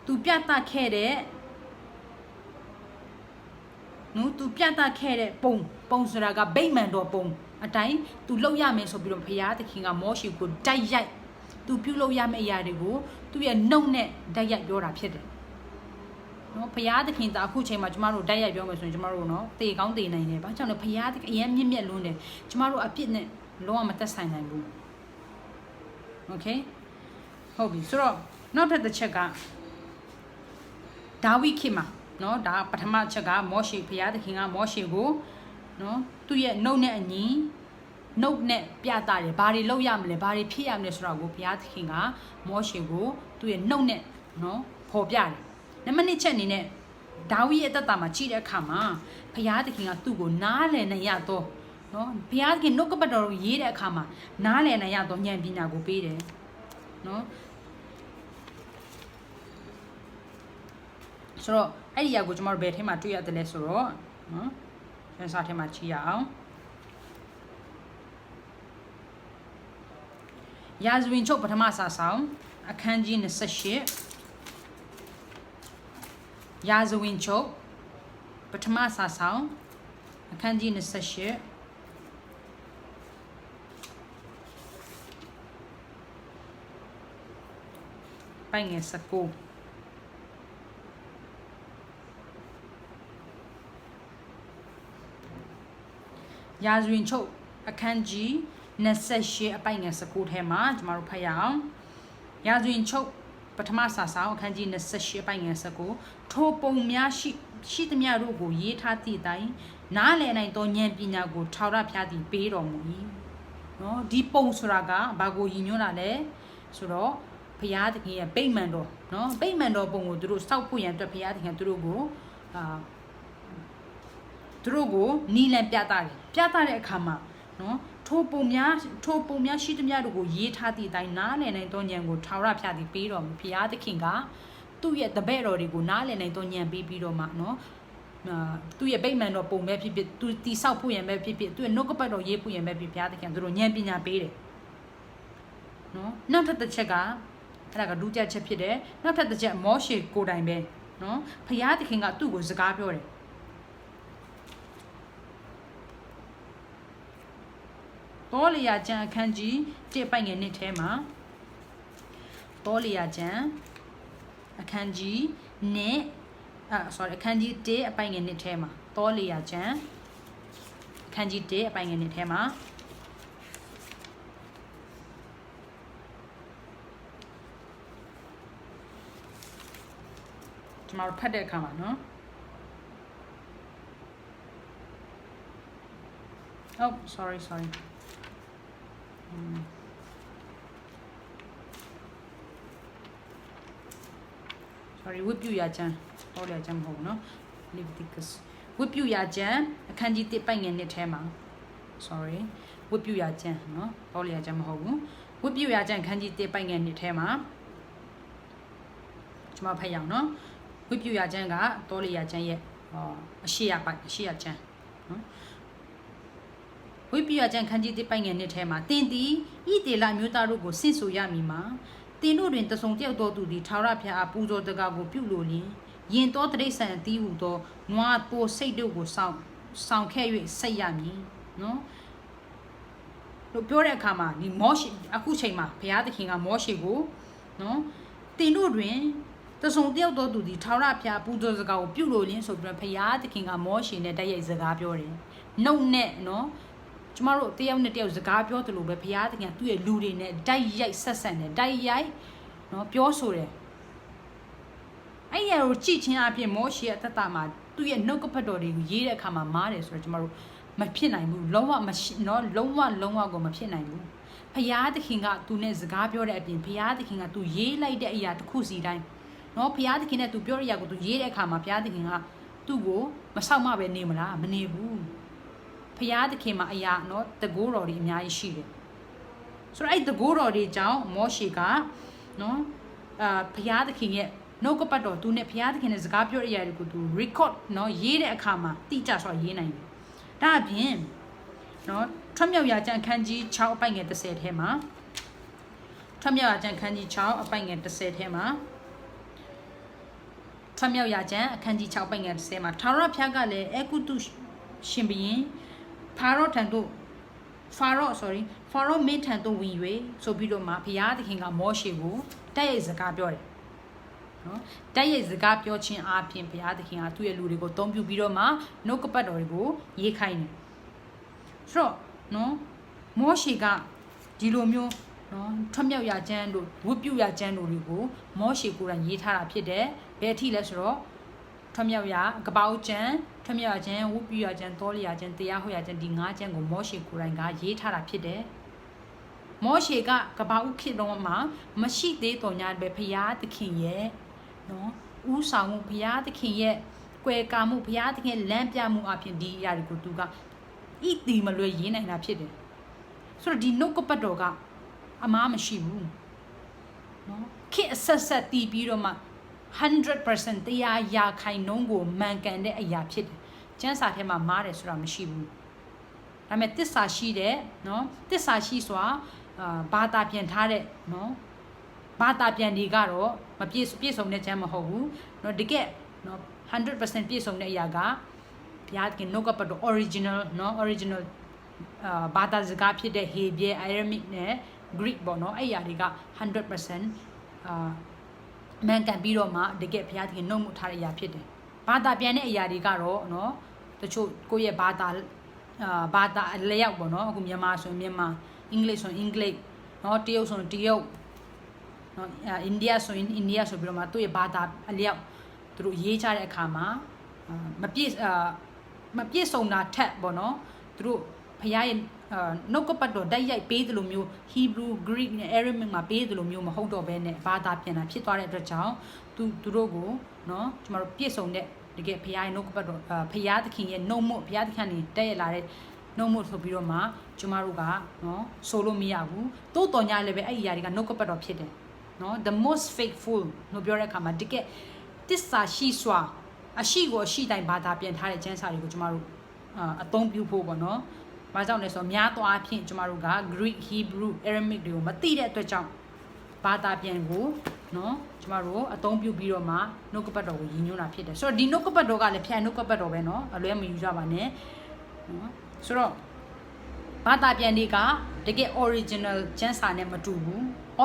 သူပြသခဲ့တဲ့နော်သူပြသခဲ့တဲ့ပုံစရာကဗိမာန်တော်ပုံအတိုင်းသူလှုပ်ရမယ်ဆိုပြီးတော့ဖယားသခင်ကမောရှေကိုတိုက်ရိုက်သူပြုလုပ်ရမယ့်အရာတွေကိုသူ့ရဲ့နှုတ်နဲ့တိုက်ရိုက်ပြောတာဖြစ်တယ်နော်ဖယားသခင်တာအခုချိန်မှာကျမတို့တိုက်ရိုက်ပြောမယ်ဆိုရင်ကျမတို့နော်တေကောင်းတေနိုင်တယ်ဘာကြောင့်လဲဖယားသခင်အရင်မြင့်လွန်းတယ်ကျမတို့အပြစ်နဲ့လုံးဝမသက်ဆိုင်နိုင်ဘူးโอเคဟုတ်ပြီဆိုတော့နောက်ထပ်တစ်ချက်ကဒါဝိခေတ်မှာနော်ဒါပထမချက်ကမောရှေဖယားသခင်ကမောရှေကိုနော်သူ့ရဲ့နှုတ်နဲ့အညီနှုတ်နဲ့ပြတာတယ်ဘာတွေလုပ်ရမလဲဘာတွေဖြစ်ရမလဲဆိုတာကိုဘုရားသခင်ကမောရှေကိုသူ့ရဲ့နှုတ်နဲ့နော်ဖော်ပြတယ်နံပါတ်1ချက်အနေနဲ့ဒါဝိရဲ့အသက်တာမှာကြည့်တဲ့အခါမှာဘုရားသခင်ကသူ့ကိုနားလည်နိုင်ရတော့နော်ဘုရားသခင်နှုတ်ကပတ်တော်ကိုရေးတဲ့အခါမှာနားလည်နိုင်ရတော့ဉာဏ်ပညာကိုပေးတယ်နော်ဆိုတော့အဲ့ဒီအရာကိုကျွန်တော်တို့ဘယ်ထဲမှာတွေ့ရတယ်လဲဆိုတော့နော်ကျမ်းစာထဲမှာကြည့်ရအောင် ရာဇဝင်ချုပ်ပထမစာဆောင်အခန်းကြီး28ရာဇဝင်ချုပ်ပထမစာဆောင်အခန်းကြီး28ပိုင်ငယ်19ရာဇဝင်ချုပ်အခန်းကြီး28အပိုင်ငယ်19ထဲမှာကျမတို့ဖတ်ရအောင်ရာဇဝင်ချုပ်ပထမစာဆောင်အခန်းကြီး28အပိုင်ငယ်19ထိုပုံများရှိသမျှတို့ကိုရေးထားသည့်အတိုင်းနားလည်နိုင်သောဉာဏ်ပညာကိုထာဝရဘုရားသည်ပေးတော်မူ၏နော်ဒီပုံဆိုတာကဘာကိုရည်ညွှန်းတာလဲဆိုတော့ဘုရားသခင်ရဲ့ဗိမာန်တော်နော်ဗိမာန်တော်ပုံကိုသူတို့စောက်ဖို့ရန်အတွက်ဘုရားသခင်သူတို့ကိုနီလန်ပြသတဲ့အခါမှာနော်ထိုပုံများရှိသမျှတို့ကိုရေးထားသည့်အတိုင်းနားလည်နိုင်သောဉာဏ်ကိုထာဝရဘုရားသည်ပေးတော်မူဘုရားသခင်ကသူ့ရဲ့တပည့်တော်တွေကိုနားလည်နိုင်သောဉာဏ်ပေးပြီးတော့မှနော်သူ့ရဲ့ဗိမာန်တော်ပုံပဲဖြစ်ဖြစ်သူတိဆောက်ဖို့ရန်ပဲဖြစ်ဖြစ်သူ့ရဲ့နှုတ်ကပတ်တော်ရေးဖို့ရန်ပဲဖြစ်ဘုရားသခင်သူတို့ဉာဏ်ပညာပေးတယ်နော်နောက်ထပ်တစ်ချက်ကအဲ့ဒါကဒုတိယချက်ဖြစ်တယ်နောက်ထပ်တစ်ချက်မောရှေကိုယ်တိုင်ပဲနော်ဘုရားသခင်ကသူ့ကိုစကားပြောတယ်တောလျာကျမ်းအခန်းကြီး1ပိုင်ငယ်1ထဲမှာတောလျာကျမ်းအခန်းကြီးအခန်းကြီး1အပိုင်ငယ်1ထဲမှာတောလျာကျမ်းအခန်းကြီး1အပိုင်ငယ်1ထဲမှာကျမတို့ဖတ်တဲ့အခါမှာနော်Oh sorry sorryဝတ်ပြုရာကျမ်းဟောရကျမ်းမဟုတ်နော် Leviticus ဝတ်ပြုရာကျမ်းအခန်းကြီး1ပိုင်ငယ်1ထဲမှာ sorry ဝတ်ပြုရာကျမ်းနော်ဟောရကျမ်းမဟုတ်ဘူးဝတ်ပြုရာကျမ်းအခန်းကြီး1ပိုင်ငယ်1ထဲမှာကျွန်မဖတ်ရအောင်နော်ဝတ်ပြုရာကျမ်းကတောလျာကျမ်းရဲ့အရှိရကျမ်းနော်ဝိပယကျန်ခန်းကြီး1ပိုင်ငယ်1ထဲမှာတင်သည်ဤတေလမျိုးသားတို့ကိုဆင့်ဆိုရမည်မှာတင်တို့တွင်တဆုံတယောက်တော်သူသည်ထာဝရဘုရားအားပူဇော်တကားကိုပြုလို့လျင်ယင်တော်တိရစ္ဆာန်အသီးဟူသောနွားပိုစိတ်တို့ကိုဆောင်ခဲ့၍ဆက်ရမည်နော်လို့ပြောတဲ့အခါမှာဒီမောရှေအခုချိန်မှာဘုရားသခင်ကမောရှေကိုနော်တင်တို့တွင်တဆုံတယောက်တော်သူသည်ထာဝရဘုရားပူဇော်စကားကိုပြုလို့လျင်ဆိုပြီးတော့ဘုရားသခင်ကမောရှေနဲ့တိုက်ရိုက်စကားပြောတယ်နှုတ်နဲ့နော်ကျမတို့တယောက်နဲ့တယောက်စကားပြောသလိုပဲဘုရားသခင်သူ့ရဲ့လူတွေနဲ့တိုက်ရိုက်ဆက်ဆံတယ်တိုက်ရိုက်နော်ပြောဆိုတယ်အဲ့ဒီကိုကြည့်ချင်းအပြင်မောရှေရဲ့အသက်တာမှာသူ့ရဲ့နှုတ်ကပတ်တော်တွေကိုရေးတဲ့အခါမှာမားတယ်ဆိုတော့ကျမတို့မဖြစ်နိုင်ဘူးလုံးဝမရှိနော်လုံးဝကိုမဖြစ်နိုင်ဘူးဘုရားသခင်ကသူနဲ့စကားပြောတဲ့အပြင်ဘုရားသခင်ကသူရေးလိုက်တဲ့အရာတစ်ခုစီတိုင်းနော်ဘုရားသခင်နဲ့သူပြောတဲ့အရာကိုသူရေးတဲ့အခါမှာဘုရားသခင်ကသူ့ကိုမဆောက်မပဲနေမလားမနေဘူးဘုရားသခင်မှာအရာနော်တကိုးတော်တွေအများကြီးရှိတယ်ဆိုတော့အဲ့တကိုးတော်တွေကြောင့်မောရှေကနော်ဘုရားသခင်ရဲ့နှုတ်ကပတ်တော်သူနဲ့ဘုရားသခင်နဲ့စကားပြောရတဲ့ကိုသူ record နော်ရေးတဲ့အခါမှာတိကျစွာရေးနိုင်တယ်ဒါအပြင်နော်ထွတ်မြောက်ရာကျမ်းအခန်းကြီး6အပိုင်ငယ်30ထဲမှာထွတ်မြောက်ရာကျမ်းအခန်းကြီး6အပိုင်ငယ်30ထဲမှာထွတ်မြောက်ရာကျမ်းအခန်းကြီး6အပိုင်ငယ်30မှာထာဝရဘုရားကလည်းအေဂုတုရှင်ဘုရင်ဖာရောမင်းထံသို့ဝင်၍ဆိုပြီးတော့မှဘုရားသခင်ကမောရှေကိုတိုက်ရိုက်စကားပြောတယ်နော်တိုက်ရိုက်စကားပြောခြင်းအပြင်ဘုရားသခင်ကသူ့ရဲ့လူတွေကိုတုံးပြပြီးတော့မှနှုတ်ကပတ်တော်တွေကိုရေးခိုင်းတယ်ဆိုတော့နော်မောရှေကဒီလိုမျိုးနော်ထွတ်မြောက်ရာကျမ်းတို့ဝတ်ပြုရာကျမ်းတို့တွေကိုမောရှေကိုယ်တိုင်ရေးထားတာဖြစ်တယ်ဘယ်အထိလဲဆိုတော့ထွတ်မြောက်ရာကပောက်ကျမ်းထွတ်မြောက်ရာကျမ်းဝတ်ပြုရာကျမ်းတောလျာကျမ်းတရားဟောရာကျမ်းဒီ5ကျမ်းကိုမောရှေကိုယ်တိုင်ကရေးထားတာဖြစ်တယ်မောရှေကကပောက်ခေတ်တော်မှာမရှိသေးတော်ညာပဲဘုရားသခင်ရဲ့နော်ဥဆောင်မှုဘုရားသခင်ရဲ့ကွယ်ကာမှုဘုရားသခင်လမ်းပြမှုအပြင်ဒီအရာတွေကိုသူကဣတိမလွယ်ရေးနိုင်တာဖြစ်တယ်ဆိုတော့ဒီနှုတ်ကပတ်တော်ကအမားမရှိဘူးနော်ခေတ်အဆက်တီးပြီးတော့မှ100% တရားရာခိုင်နှုန်းကိုမှန်ကန်တဲ့အရာဖြစ်တယ်ကျမ်းစာထဲမှာမားတယ်ဆိုတာမရှိဘူးဒါပေမဲ့တစ္ဆာရှိတဲ့နော်တစ္ဆာရှိစွာ ဘာသာပြန်ထားတဲ့နော်ဘာသာပြန်တွေကတော့မပြည့်စုံတဲ့ချမ်းမဟုတ်ဘူးနော်တကယ်နော် 100% ပြည့်စုံတဲ့အရာကဘုရားခင်နှုတ်ကပတ်တော် original နော် original ဘာသာစကားဖြစ်တဲ့ Hebrew Aramaic နဲ့ Greek ပေါ့နော်အဲ့အရာတွေက 100% မှန်ကန်ပြီးတော့မှတကယ်ဘုရားခင်နှုတ်မှုထားတဲ့အရာဖြစ်တယ်ဘာသာပြန်တဲ့အရာတွေကတော့နော်တချို့ကိုယ့်ရဲ့ဘာသာအလျောက်ပေါ့နော်အခုမြန်မာဆိုရင်မြန်မာအင်္ဂလိပ်ဆိုရင်အင်္ဂလိပ်နော်တရုတ်ဆိုရင်တရုတ်နော်အိန္ဒိယဆိုရင်အိန္ဒိယဆိုပြီးတော့မှသူ့ရဲ့ဘာသာအလျောက်သူတို့ရေးချတဲ့အခါမှာမပြည့်စုံတာထက်ပေါ့နော်သူတို့ဖခင်ရဲ့နှုတ်ကပတ်တော်တိုက်ရိုက်ပေးတယ်လို့မျိုး Hebrew Greek နဲ့ Aramaic မှာပေးတယ်လို့မျိုးမဟုတ်တော့ဘဲနဲ့ဘာသာပြန်တာဖြစ်သွားတဲ့အတွက်ကြောင့်သူတို့ကိုနော်ကျမတို့ပြည့်စုံတဲ့တကယ်ဖခင်ရဲ့နှုတ်ကပတ်တော်ဖခင်သခင်ရဲ့နှုတ်မှုဖခင်သခင်နေတက်ရလာတဲ့နှုတ်မှုဆိုပြီးတော့မှကျမတို့ကနော်ဆိုလို့မရဘူးတိုးတော်ညာလည်းပဲအဲ့ဒီຢာတွေကနှုတ်ကပတ်တော်ဖြစ်တယ်နော် the most faithful လို့ပြောတဲ့အခါမှာတကယ်တစ္ဆာရှိစွာအရှိကိုအရှိတိုင်းဘာသာပြန်ထားတဲ့ကျမ်းစာတွေကိုကျမတို့အသုံးပြုဖို့ပေါ့နော်။ဘာကြောင့်လဲဆိုတော့များသောအားဖြင့်ကျမတို့က Greek, Hebrew, Aramaic တွေကိုမသိတဲ့အတွက်ကြောင့်ဘာသာပြန်ကိုနော်ကျမတို့အသုံးပြုပြီးတော့မှနှုတ်ကပတ်တော်ကိုရည်ညွှန်းတာဖြစ်တယ်။ဆိုတော့ဒီနှုတ်ကပတ်တော်ကလည်းဖျက်နှုတ်ကပတ်တော်ပဲနော်အလွဲမယူကြပါနဲ့။နော်ဆိုတော့ဘာသာပြန်တွေကတကယ် original ကျမ်းစာနဲ့မတူဘူး။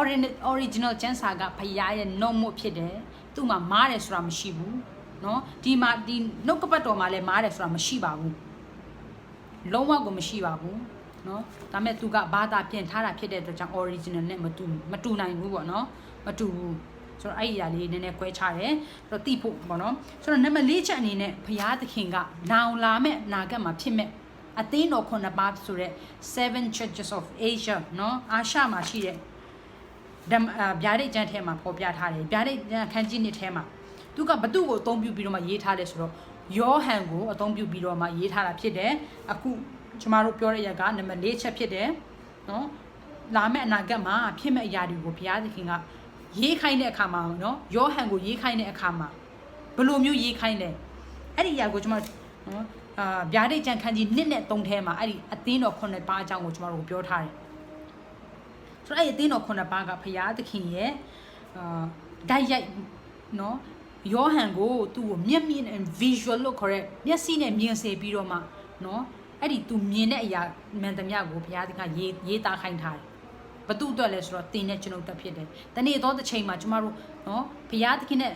original ကျမ်းစာကဖခင်ရဲ့နှုတ်မှုဖြစ်တယ်။သူ့မှာမားတယ်ဆိုတာမရှိဘူး။နော်ဒီမှာဒီနှုတ်ကပတ်တော်မှာလည်းမားတယ်ဆိုတာမရှိပါဘူးလုံးဝကိုမရှိပါဘူးเนาะဒါပေမဲ့သူကဘာသာပြင်ထားတာဖြစ်တဲ့အတွက်ကြောင့် original နဲ့မတူနိုင်ဘူးပေါ့နော်မတူဘူးဆိုတော့အဲ့ဒီအရာလေးနည်းနည်းကွဲခြားတယ်ဆိုတော့သိဖို့ပေါ့နော်ဆိုတော့နံပါတ်၄ချက်အနေနဲ့ဘုရားသခင်ကနောင်လာမဲ့အနာဂတ်မှာဖြစ်မဲ့အသင်းတော်9ပါးဆိုတဲ့ seven churches of Asia เนาะအာရှမှာရှိတဲ့ဗျာဒိတ်ကျမ်းထဲမှာဖော်ပြထားတယ်ဗျာဒိတ်ခန်းကြီးနှစ်ထဲမှာသူကဘသူ့ကိုအသုံးပြုပြီးတော့မှရေးထားတယ်ဆိုတော့ယောဟန်ကိုအသုံးပြုပြီးတော့မှရေးထားတာဖြစ်တယ်အခုကျမတို့ပြောတဲ့ရက်ကနံပါတ်၄ချက်ဖြစ်တယ်နော်လာမယ့်အနာဂတ်မှာဖြစ်မဲ့အရာတွေကိုဘုရားသခင်ကရေးခိုင်းတဲ့အခါမှာနော်ယောဟန်ကိုရေးခိုင်းတဲ့အခါမှာဘယ်လိုမျိုးရေးခိုင်းလဲအဲ့ဒီအရာကိုကျမတို့နော်ဗျာဒိတ်ကျမ်းခန်းကြီး1နဲ့3ထဲမှာအဲ့ဒီအသင်းတော်9ပါးအကြောင်းကိုကျမတို့ပြောထားတယ်ဆိုတော့အဲ့ဒီအသင်းတော်9ပါးကဘုရားသခင်ရဲ့ဓာတ်ရိုက်နော်ယောဟန်ကိုသူ့ကိုမျက်မြင် visual လို့ခေါ်တဲ့မျက်စိနဲ့မြင်စေပြီးတော့မှနော်အဲ့ဒီသူမြင်တဲ့အရာမှန်သမျှကိုဘုရားသခင်ရေးသားခိုင်းထားတယ်ဘသူ့အတွက်လဲဆိုတော့သင်နဲ့ကျွန်ုပ်တက်ဖြစ်တယ်တနေ့တော့တစ်ချိန်မှာကျမတို့နော်ဘုရားသခင်နဲ့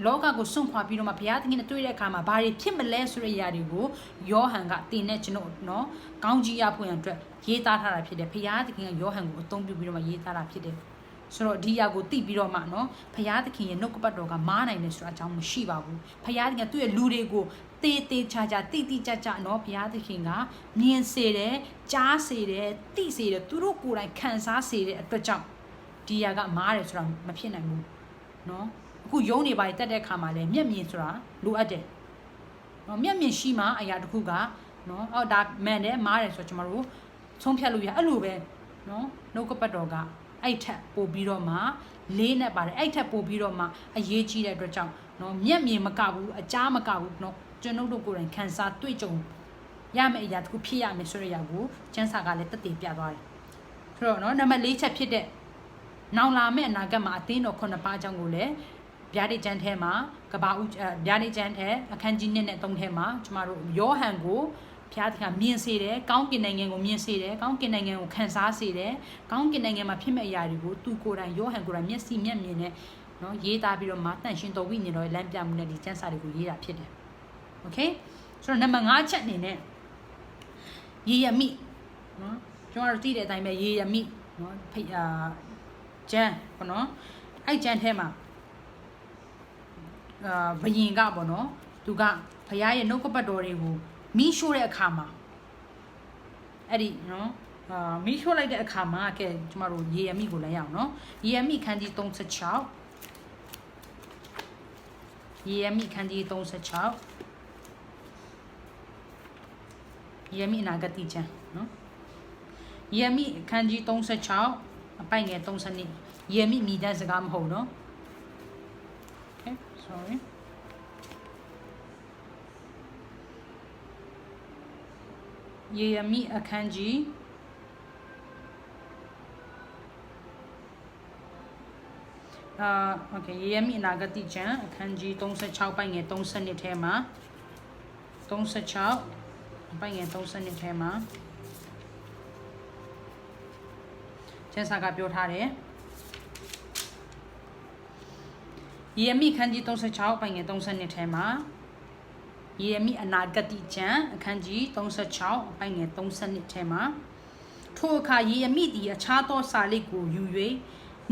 လောကကိုစွန့်ခွာပြီးတော့မှဘုရားသခင်နဲ့တွေ့တဲ့အခါမှာဘာတွေဖြစ်မလဲဆိုတဲ့အရာတွေကိုယောဟန်ကသင်နဲ့ကျွန်ုပ်နော်ကောင်းကြီးရဖို့ရန်အတွက်ရေးသားထားတာဖြစ်တယ်ဘုရားသခင်ကယောဟန်ကိုအသုံးပြုပြီးတော့မှရေးသားတာဖြစ်တယ်ဆိုတော့ဒီအရာကိုသိပြီးတော့မှနော်ဘုရားသခင်ရဲ့နှုတ်ကပတ်တော်ကမားနိုင်တယ်ဆိုတာအကြောင်းမရှိပါဘူးဘုရားသခင်သူ့ရဲ့လူတွေကိုတေးချာတိကြနော်ဘုရားသခင်ကမြင်စေတယ်ကြားစေတယ်သိစေတယ်သူတို့ကိုယ်တိုင်ခံစားစေတဲ့အတွက်ကြောင့်ဒီအရာကမားတယ်ဆိုတာမဖြစ်နိုင်ဘူးနော်အခုယုံနေပါတက်တဲ့အခါမှာလည်းမျက်မြင်ဆိုတာလိုအပ်တယ်နော်မျက်မြင်ရှိမှအရာတစ်ခုကနော်အော်ဒါမှန်တယ်မားတယ်ဆိုတော့ကျွန်တော်တို့ဆုံးဖြတ်လို့ရအဲ့လိုပဲနော်နှုတ်ကပတ်တော်ကအဲ့ထက်ပို့ပြီးတော့မှလေးနဲ့ပါတယ်အဲ့ထက်ပို့ပြီးတော့မှအရေးကြီးတဲ့အတွက်ကြောင့်နော်မျက်မြင်မကဘူးအကြားမကဘူးနော်ကျွန်ုပ်တို့ကိုယ်တိုင်ခံစားတွေ့ကြုံရမယ့်အရာတစ်ခုဖြစ်ရမယ်ဆိုတဲ့အရာကိုကျမ်းစာကလည်းတက်တည်ပြသွားတယ်ဆိုတော့နော်နံပါတ်၄ချက်ဖြစ်တဲ့နောင်လာမယ့်အနာဂတ်မှာအသင်းတော်9ပါးအကြောင်းကိုလည်းဗျာဒိတ်ကျမ်းထဲမှာကဘာဦးဗျာဒိတ်ကျမ်းထဲအခန်းကြီး1နဲ့3ထဲမှာကျမတို့ယောဟန်ကိုဘုရားသခင်မြင်စေတယ်ကောင်းကင်နိုင်ငံကိုမြင်စေတယ်ကောင်းကင်နိုင်ငံကိုခံစားစေတယ်ကောင်းကင်နိုင်ငံမှာဖြစ်မဲ့အရာတွေကိုသူကိုယ်တိုင်ယောဟန်ကိုယ်တိုင်မျက်စိမျက်မြင်နဲ့နော်ရေးသားပြီးတော့မှတန်ရှင်တော်ဝိညာဉ်တော်ရဲ့လမ်းပြမှုနဲ့ဒီကျမ်းစာတွေကိုရေးတာဖြစ်တယ်โอเคဆိုတော့နံပါတ်5ချက်အနေနဲ့ယေရမိနော်ကျွန်တော်တို့သိတဲ့အတိုင်းပဲယေရမိနော်ကျမ်းပေါ့နော်အဲ့ကျမ်းထဲမှာဘယင်ကပေါ့နော်သူကဘုရားရဲ့နှုတ်ကပတ်တော်တွေကိုမိရှို့တဲ့အခါမှာအဲ့ဒီနော်မိရှို့လိုက်တဲ့အခါမှာကဲကျမတို့ယေရမိကိုလည်းရအောင်နော်ယေရမိခန်းကြီး36ယေရမိခန်းကြီး36ယေရမိအနာဂတ်ကျမ်းနော်ယေရမိခန်းကြီး36အပိုင်ငယ်32ယေရမိမိသားစကားမဟုတ်နော် okay sorryယေရမိအခန်းကြီး โอเคရေရမိအနာဂတိကျမ်းအခန်းကြီး36ပိုင်းငယ်32ထဲမှာ36ပိုင်းငယ်32ထဲမှာကျမ်းစာကပြောထားတယ်ရေရမိခန်းကြီး36ပိုင်းငယ်32ထဲမှာရေရမိအနာဂတိကျမ်းအခန်းကြီး36ပိုင်းငယ်32ထဲမှာထိုအခါရေရမိသည်အခြားသောစာလိပ်ကိုယူ၍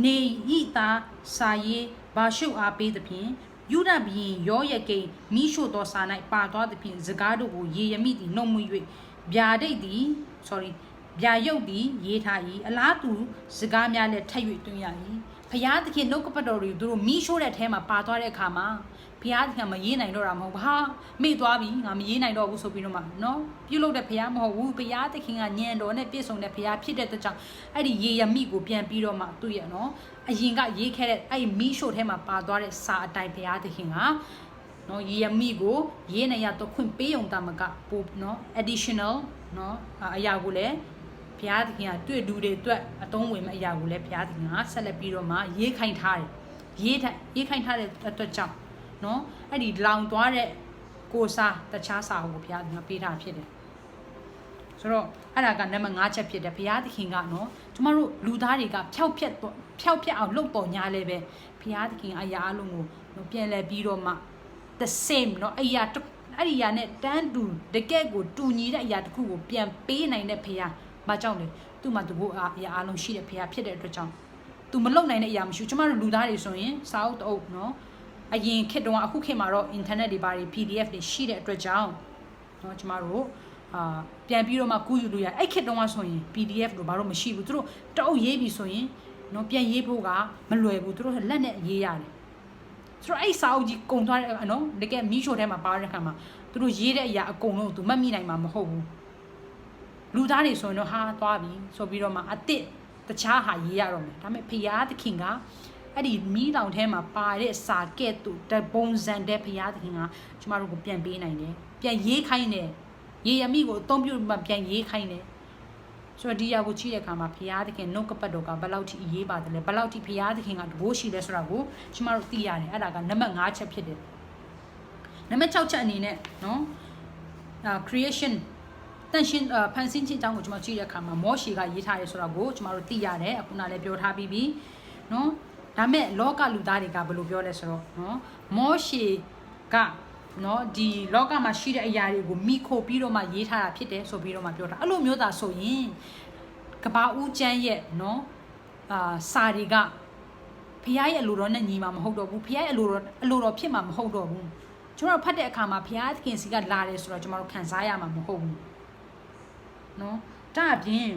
နေဤသားစာရေးဘာရှုအားပေးသဖြင့်ယူဒဘီရင်ရောရကိန်မိရှို့သောစာ၌ပါသွားသဖြင့်စကားတို့ကိုရေရမိသည်နှုတ်မွေ၍ဗျာဒိတ်သည်ဗျာယုတ်သည်ရေးထား၏အလားတူစကားများလည်းထပ်၍တွင်ရ၏ဖျားသခင်နှုတ်ကပတ်တော်တွေသူတို့မိရှို့တဲ့ထဲမှာပါသွားတဲ့အခါမှာဖျားသခင်မရေးနိုင်တော့တာမဟုတ်ဘာမေ့သွားပြီငါမရေးနိုင်တော့ဘူးဆိုပြီးတော့မှနော်ပြုလုပ်တဲ့ဖျားမဟုတ်ဘူးဖျားသခင်ကညံတော်နဲ့ပြည့်စုံတဲ့ဖျားဖြစ်တဲ့အတွက်ကြောင့်အဲ့ဒီရေရမိကိုပြန်ပြီးတော့မှသူ့ရဲ့နော်အရင်ကရေးခဲ့တဲ့အဲ့ဒီမိရှို့ထဲမှာပါသွားတဲ့စာအတိုင်းဖျားသခင်ကနော်ရေရမိကိုရေးနေရတော့ခွင့်ပေးုံတမကပို့နော် additional နော်အရာကိုလည်းဘုရားသခင်ကတွေ့လူတွေအတွက်အတုံးဝင်မဲ့အရာကိုလည်းဘုရားသခင်ကဆက်လက်ပြီးတော့မှရေးခိုင်းထားတယ်ရေးခိုင်းထားတဲ့အတွက်ကြောင့်နော်အဲ့ဒီလောင်သွားတဲ့ကိုစားတခြားစာကိုဘုရားသခင်ကပေးထားဖြစ်တယ်ဆိုတော့အဲ့ဒါကနံပါတ်5ချက်ဖြစ်တယ်ဘုရားသခင်ကနော်ကျမတို့လူသားတွေကဖျောက်ဖျက်အောင်လှုပ်တော်ညာလဲပဲဘုရားသခင်အရာအလုံးကိုနော်ပြန်လဲပြီးတော့မှ the same နော်အဲ့ဒီအရာနဲ့တန်းတူတကယ့်ကိုတူညီတဲ့အရာတစ်ခုကိုပြန်ပေးနိုင်တဲ့ဘုရားမကြောက်လေသူ့မှာသူ့အရာအလုံးရှိတဲ့ဘုရားဖြစ်တဲ့အတွက်ကြောင့်သူမလုံနိုင်တဲ့အရာမရှိဘူးကျမတို့လူသားတွေဆိုရင်စာအုပ်တအုပ်နော်အရင်ခေတ်တုန်းကအခုခေတ်မှာတော့ internet တွေပါတယ် PDF တွေရှိတဲ့အတွက်ကြောင့်နော်ကျမတို့ပြန်ပြီးတော့မှကူးယူလို့ရအဲ့ခေတ်တုန်းကဆိုရင် PDF တို့ဘာလို့မရှိဘူးသူတို့တအုပ်ရေးပြီဆိုရင်နော်ပြန်ရေးဖို့ကမလွယ်ဘူးသူတို့လက်နဲ့ရေးရတယ်ဆိုတော့အဲ့စာအုပ်ကြီးကုံသွားတဲ့နော်တကယ်မီးရှို့ထဲမှာပါတဲ့ခါမှာသူတို့ရေးတဲ့အရာအကုန်လုံးသူမှတ်မိနိုင်မှာမဟုတ်ဘူးလူသားတွေဆိုရင်တော့ဟာသွားပြီဆိုပြီးတော့မှအစ်စ်တခြားဟာရေးရတော့မယ်ဒါပေမဲ့ဖရာသခင်ကအဲ့ဒီမီးလောင်ထဲမှာပါတဲ့စာကဲ့သို့တပုံစံတဲ့ဖရာသခင်ကကျမတို့ကိုပြန်ပေးနိုင်တယ်ပြန်ရေးခိုင်းတယ်ရေရမိကိုအသုံးပြုမှပြန်ရေးခိုင်းတယ်ဆိုတော့ဒီအရာကိုကြည့်တဲ့အခါမှာဖရာသခင်နှုတ်ကပတ်တော်ကဘယ်လောက်ထိအရေးပါတယ်လဲဘယ်လောက်ထိဖရာသခင်ကတဘိုးရှိလဲဆိုတာကိုကျမတို့သိရတယ်အဲ့ဒါကနံပါတ်5ချက်ဖြစ်တယ်နံပါတ်6ချက်အနေနဲ့နော်creation တန်ရှင်းဖန်ဆင်းခြင်းအကြောင်းကိုကျွန်တော်ကြည့်တဲ့အခါမှာမောရှေကရေးထားရဲဆိုတော့ကိုကျွန်တော်တို့သိရတယ်အခုနလည်းပြောထားပြီးပြီနော်ဒါမဲ့လောကလူသားတွေကဘယ်လိုပြောလဲဆိုတော့နော်မောရှေကနော်ဒီလောကမှာရှိတဲ့အရာတွေကိုမိခိုပြီးတော့မှရေးထားတာဖြစ်တယ်ဆိုပြီးတော့မှပြောတာအဲ့လိုမျိုးသာဆိုရင်ကဘာဦးကျမ်းရဲ့နော်စာတွေကဖခင်ရဲ့အလိုတော်နဲ့ညီမှာမဟုတ်တော့ဘူးဖခင်ရဲ့အလိုတော်ဖြစ်မှာမဟုတ်တော့ဘူးကျွန်တော်ဖတ်တဲ့အခါမှာဖခင်သခင်စီကလာတယ်ဆိုတော့ကျွန်တော်တို့ခံစားရမှာမဟုတ်ဘူးနော်ဒါအပြင်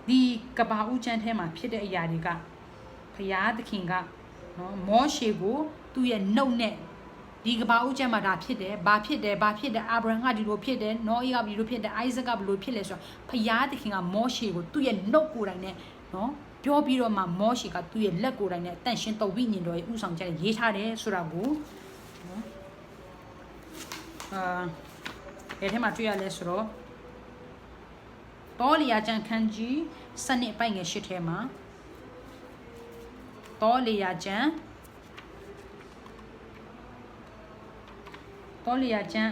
ဒီကဘာဦးကျမ်းထဲမှာဖြစ်တဲ့အရာတွေကဖခင်သခင်ကနော်မောရှေကိုသူ့ရဲ့နှုတ်နဲ့ဒီကဘာဦးကျမ်းမှာဒါဖြစ်တယ်ဘာဖြစ်တယ်အာဗြဟံကဒီလိုဖြစ်တယ်နောအေးကဒီလိုဖြစ်တယ်အိုက်ဇက်ကဘယ်လိုဖြစ်လဲဆိုတော့ဖခင်သခင်ကမောရှေကိုသူ့ရဲ့နှုတ်ကိုယ်တိုင်နဲ့နော်ပြောပြီးတော့မှမောရှေကသူ့ရဲ့လက်ကိုယ်တိုင်နဲ့တန့်ရှင်းတော်ဝိညာဉ်တော်ရဲ့ဥဆောင်ချက်နဲ့ရေးထားတယ်ဆိုတာကိုနော်အဲ့ထဲမှာတွေ့ရလဲဆိုတော့တောလီယာကျမ်းခန်းကြီးစနစ်ပိုင်ငယ်ရှစ်ထဲမှာတောလီယာကျမ်း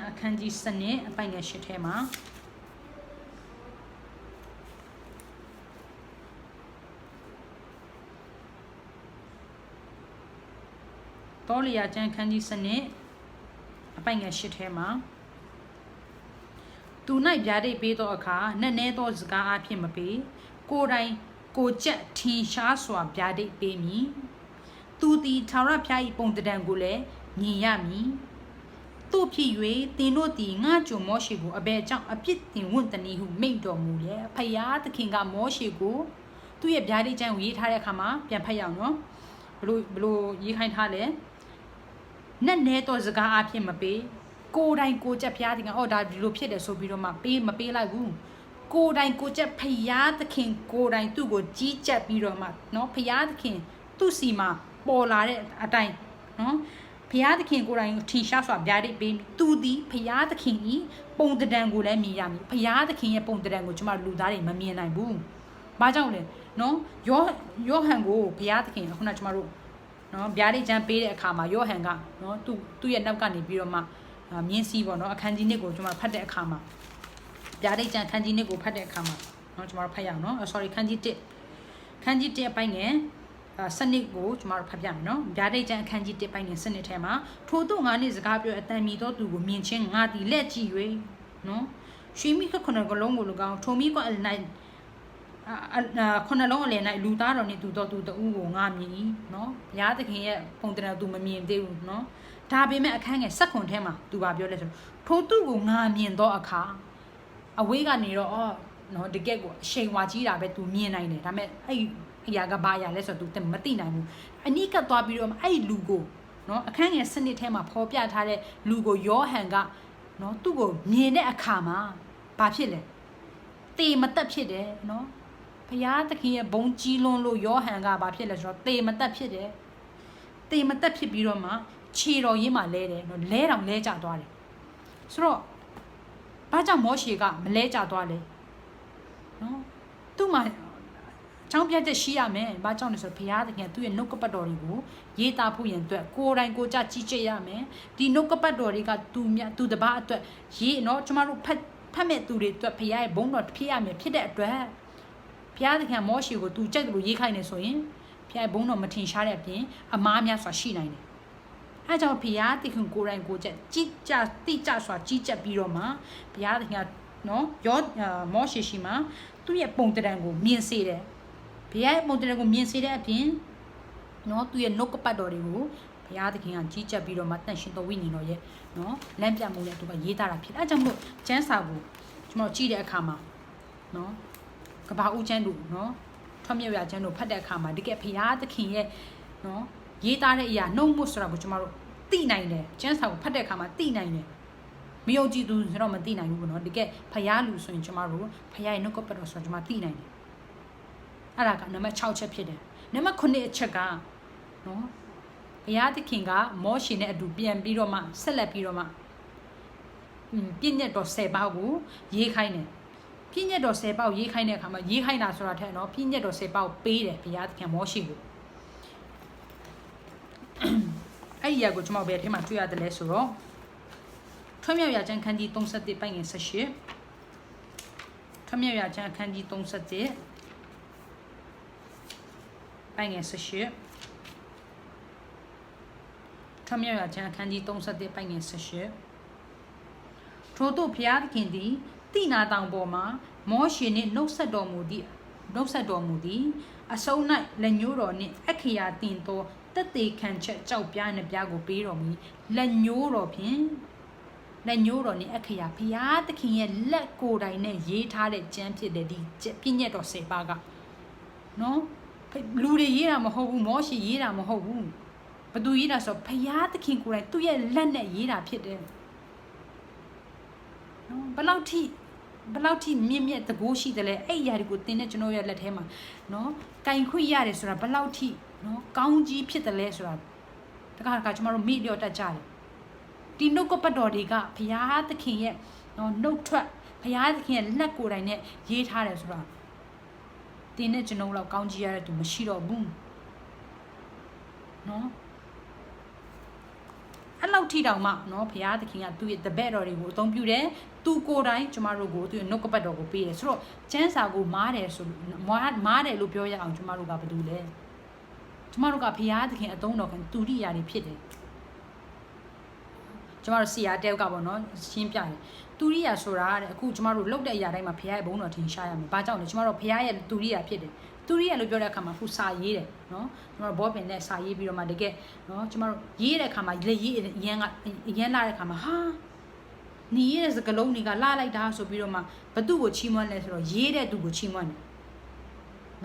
အခန်းကြီးစနစ်အပိုင်ငယ်ရှစ်ထဲမှာတောလီယာကျမ်းခန်းကြီးစနစ်အပိုင်ငယ်ရှစ်ထဲမှာသူ၌ဗျာဒိတ်ပေးသောအခါနက်နဲသောစကားအဖြစ်မပေးကိုယ်တိုင်ကိုကြက်ထင်ရှားစွာဗျာဒိတ်ပေးမည်သူသည်ထာဝရဘုရား၏ပုံတံကိုလည်းမြင်ရမည်သူဖြစ်၍သင်တို့သည်ငါကြုံမောရှေကိုအဘယ်ကြောင့်အပြစ်တင်ဝတ်တနည်းဟုမိန့်တော်မူလေဖယားသခင်ကမောရှေကိုသူ့ရဲ့ဗျာဒိတ်ကျမ်းကိုရေးထားတဲ့အခါမှာပြန်ဖတ်ရအောင်နော်ဘလို့ရေးခိုင်းထားလဲနက်နဲသောစကားအဖြစ်မပေးကိုယ်တိုင်ကိုကြက်ဖျားသခင်အော်ဒါဒီလိုဖြစ်တယ်ဆိုပြီးတော့မှမပေးလိုက်ဘူးကိုယ်တိုင်ကိုကြက်ဖျားသခင်ကိုယ်တိုင်သူ့ကိုကြီးကြက်ပြီးတော့မှနော်ဖျားသခင်သူ့စီမှာပေါ်လာတဲ့အတိုင်းနော်ဖျားသခင်ကိုယ်တိုင်ထင်ရှားစွာဗျာဒိတ်ပေးသူသည်ဖျားသခင်ဤပုံတံကိုလည်းမြင်ရမည်ဖျားသခင်ရဲ့ပုံတံကိုကျွန်မလူသားတွေမမြင်နိုင်ဘူးဘာကြောင့်လဲနော်ယောဟန်ကိုဘုရားသခင်ခုနကျွန်တော်တို့ နော်ဗျာဒိတ်ချမ်းပေးတဲ့အခါမှာယောဟန်ကနော်သူ့ရဲ့နောက်ကနေပြီးတော့မှမြင်းစည်းပေါ့နော်အခန်းကြီး1ကိုကျွန်တော်ဖတ်တဲ့အခါမှာဗျာဒိတ်ချမ်းခန်းကြီး1ကိုဖတ်တဲ့အခါမှာနော်ကျွန်တော်ဖတ်ရအောင်နော် sorry ခန်းကြီး1အပိုင်းငယ်စနစ်ကိုကျွန်တော်ဖတ်ပြမယ်နော်ဗျာဒိတ်ချမ်းအခန်းကြီး1ပိုင်းငယ်စနစ်ထဲမှာထို့သို့ငါနှင့်စကားပြောအတန်မြည်သောသူကိုမြင်ချင်းငါသည်လက်ကြည့်၍နော်ရွှေမိခခုနကလုံးကို၎င်းထုံမိကအလ၌ခုနလုံးအလယ်၌လူသားတော်နှင့်သူတော်သူတဦးကိုငါမြင်နော်ဘုရားသခင်ရဲ့ပုံတရံသူမမြင်သေးဘူးနော်ဒါပေမဲ့အခန်းငယ်7ခွန်ထဲမှာသူပါပြောလဲဆိုထိုသူကိုငါမြင်သောအခါအဝေးကနေတော့နော်တကယ့်ကိုအရှိန်ဝါကြီးတာပဲသူမြင်နိုင်တယ်ဒါပေမဲ့အဲ့အရာကဘာအရာလဲဆိုတော့သူမသိနိုင်ဘူးအနိကသွားပြီးတော့အဲ့လူကိုနော်အခန်းငယ်7ထဲမှာဖော်ပြထားတဲ့လူကိုယောဟန်ကနော်သူ့ကိုမြင်တဲ့အခါမှာဘာဖြစ်လဲတေမတက်ဖြစ်တယ်နော်ဘုရားသခင်ရဲ့ဘုန်းကြီးလွန်းလို့ယောဟန်ကဘာဖြစ်လဲဆိုတော့တေမတက်ဖြစ်တယ်တေမတက်ဖြစ်ပြီးတော့မှခြေတော်ရင်းမှာလဲတယ်နော်လဲတောင်လဲကျသွားတယ်ဆိုတော့ဘာကြောင့်မောရှေကမလဲကျသွားလဲနော်သူ့မှာချောင်းပြတ်ချက်ရှိရမယ်ဘာကြောင့်လဲဆိုတော့ဘုရားသခင်သူ့ရဲ့နှုတ်ကပတ်တော်တွေကိုရေးသားဖို့ရန်အတွက်ကိုယ်တိုင်ကိုကြကြီးကြရမယ်ဒီနှုတ်ကပတ်တော်တွေကသူတပတ်အတွက်ရေးနော်ကျမတို့ဖတ်မဲ့သူတွေအတွက်ဘုရားရဲ့ဘုန်းတော်ဖြစ်ရမယ်ဖြစ်တဲ့အတွက်ဘုရားသခင်မောရှေကိုသူကြိုက်တယ်လို့ရေးခိုင်းနေဆိုရင်ဘုရားရဲ့ဘုန်းတော်မထင်ရှားတဲ့အပြင်အမားများစွာရှိနိုင်တယ်အဲကြောင့်ဘုရားသခင်ကိုယ်တိုင်ကိုကြကြီးကြတိကျစွာကြီးကြပ်ပြီးတော့မှဘုရားသခင်နော်မောရှေရှိမှသူ့ရဲ့ပုံတံကိုမြင်စေတယ်ဘုရားရဲ့ပုံတံကိုမြင်စေတဲ့အပြင်နော်သူ့ရဲ့နှုတ်ကပတ်တော်တွေကိုဘုရားသခင်ကကြီးကြပ်ပြီးတော့မှတန်ရှင်တော်ဝိညာဉ်တော်ရဲ့နော်လမ်းပြမှုနဲ့သူကရေးသားတာဖြစ်အဲကြောင့်မို့ကျမ်းစာကိုကျွန်တော်ကြည့်တဲ့အခါမှာနော်ကဘာဦးကျမ်းတို့နော်ထွတ်မြောက်ရကျမ်းတို့ဖတ်တဲ့အခါမှာတကယ်ဘုရားသခင်ရဲ့နော်ရေးသားတဲ့အရာနှုတ်မှုဆိုတာကိုကျွန်တော်တို့သိနိုင်တယ်ကျမ်းစာကိုဖတ်တဲ့အခါမှာသိနိုင်တယ်မယုံကြည်သူဆိုတော့မသိနိုင်ဘူးပေါ့နော်တကယ်ဘုရားလူဆိုရင်ကျွန်တော်တို့ဘုရားရဲ့နှုတ်ကပတ်တော်ဆိုတော့ကျွန်တော်သိနိုင်တယ်အဲ့ဒါကနံပါတ်6ချက်ဖြစ်တယ်နံပါတ်9အချက်ကနော်ဘုရားသခင်ကမောရှေနဲ့အတူပြန်ပြီးတော့မှဆက်လက်ပြီးတော့မှပြည့်ညတ်တော်10ပါးကိုရေးခိုင်းတယ်ပြည့်ညတ်တော်10ပါးကိုရေးခိုင်းတဲ့အခါမှာရေးခိုင်းတာဆိုတာထက်နော်ပြည့်ညတ်တော်10ပါးကိုပေးတယ်ဘုရားသခင်မောရှေကိုအဲ့ဒီအရာကိုကျွန်တော်ဘယ်ထဲမှာတွေ့ရတယ်လဲဆိုတော့ထွတ်မြောက်ရာကျမ်းခန်းကြီး31ပိုင်းငယ်18ထွတ်မြောက်ရာကျမ်းခန်းကြီး31ပိုင်းငယ်18ထွတ်မြောက်ရာကျမ်းခန်းကြီး31ပိုင်းငယ်18ထို့သို့ဘုရားသခင်သည်တိနာတောင်ပေါ်မှာမောရှေနှင့်နှုတ်ဆက်တော်မူသည်အစုံ၌လက်ညှိုးတော်နှင့်အခရာတင်သောတက်သေးခံချက်ကြောက်ပြားနှပြားကိုပေးတော်မူလက်ညှိုးတော်ဖြင့်လက်ညှိုးတော်နှင့်အခရာဘုရားသခင်ရဲ့လက်ကိုယ်တိုင်နဲ့ရေးထားတဲ့ကျမ်းဖြစ်တဲ့ဒီပြည့်ညတ်တော်10ပါးကနော်လူတွေရေးတာမဟုတ်ဘူးမောရှေရေးတာမဟုတ်ဘူးဘသူရေးတာဆိုဘုရားသခင်ကိုယ်တိုင်သူ့ရဲ့လက်နဲ့ရေးတာဖြစ်တယ်နော်ဘယ်လောက်ထိမြင့်တကိုးရှိတယ်လဲအဲ့ຢာတွေကိုသင်တဲ့ကျွန်တော်ရဲ့လက်ထဲမှာနော်ကင်ခွင့်ရတယ်ဆိုတာဘယ်လောက်ထိနော်ကောင်းကြီးဖြစ်တယ်လဲဆိုတာတခါကျွန်တော်တို့မိလျော့တတ်ကြတယ်ဒီနှုတ်ကပတ်တော်တွေကဘုရားသခင်ရဲ့နော်နှုတ်ထွက်ဘုရားသခင်ရဲ့လက်ကိုယ်တိုင်နဲ့ရေးထားတယ်ဆိုတာသင်တဲ့ကျွန်တော်တို့ကောင်းကြီးရတဲ့သူမရှိတော့ဘူးနော်အဲ့လောက်ထိတောင်မှနော်ဘုရားသခင်ကသူ့ရဲ့တပည့်တော်တွေကိုအသုံးပြုတယ်သူကိုယ်တိုင်ကျမတို့ကိုသူ့ရဲ့နှုတ်ကပတ်တော်ကိုပေးတယ်ဆိုတော့ကျမ်းစာကိုမားတယ်လို့ပြောရအောင်ကျမတို့ကဘာလုပ်လဲကျမတို့ကဘုရားသခင်အသုံးတော်ခင်တူရိယာတွေဖြစ်တယ်ကျမတို့ဆီယာတဲကပေါ့နော်ရှင်းပြတယ်တူရိယာဆိုတာတဲ့အခုကျမတို့လုပ်တဲ့အရာတိုင်းမှာဘုရားရဲ့ဘုန်းတော်ထင်ရှားရမယ်ဘာကြောင့်လဲကျမတို့ဘုရားရဲ့တူရိယာဖြစ်တယ်တူရိယာလို့ပြောတဲ့အခါမှာခုစာရေးတယ်နော်ကျမတို့ဘောပင်နဲ့စာရေးပြီးတော့မှတကယ်နော်ကျမတို့ရေးတဲ့အခါမှာလက်ရေးအရန်လာတဲ့အခါမှာဟာနီးရဲ့စကလုံးတွေကလာလိုက်တာဆိုပြီးတော့မှဘသူ့ကိုချီးမွမ်းလဲဆိုတော့ရေးတဲ့သူကိုချီးမွမ်းတယ်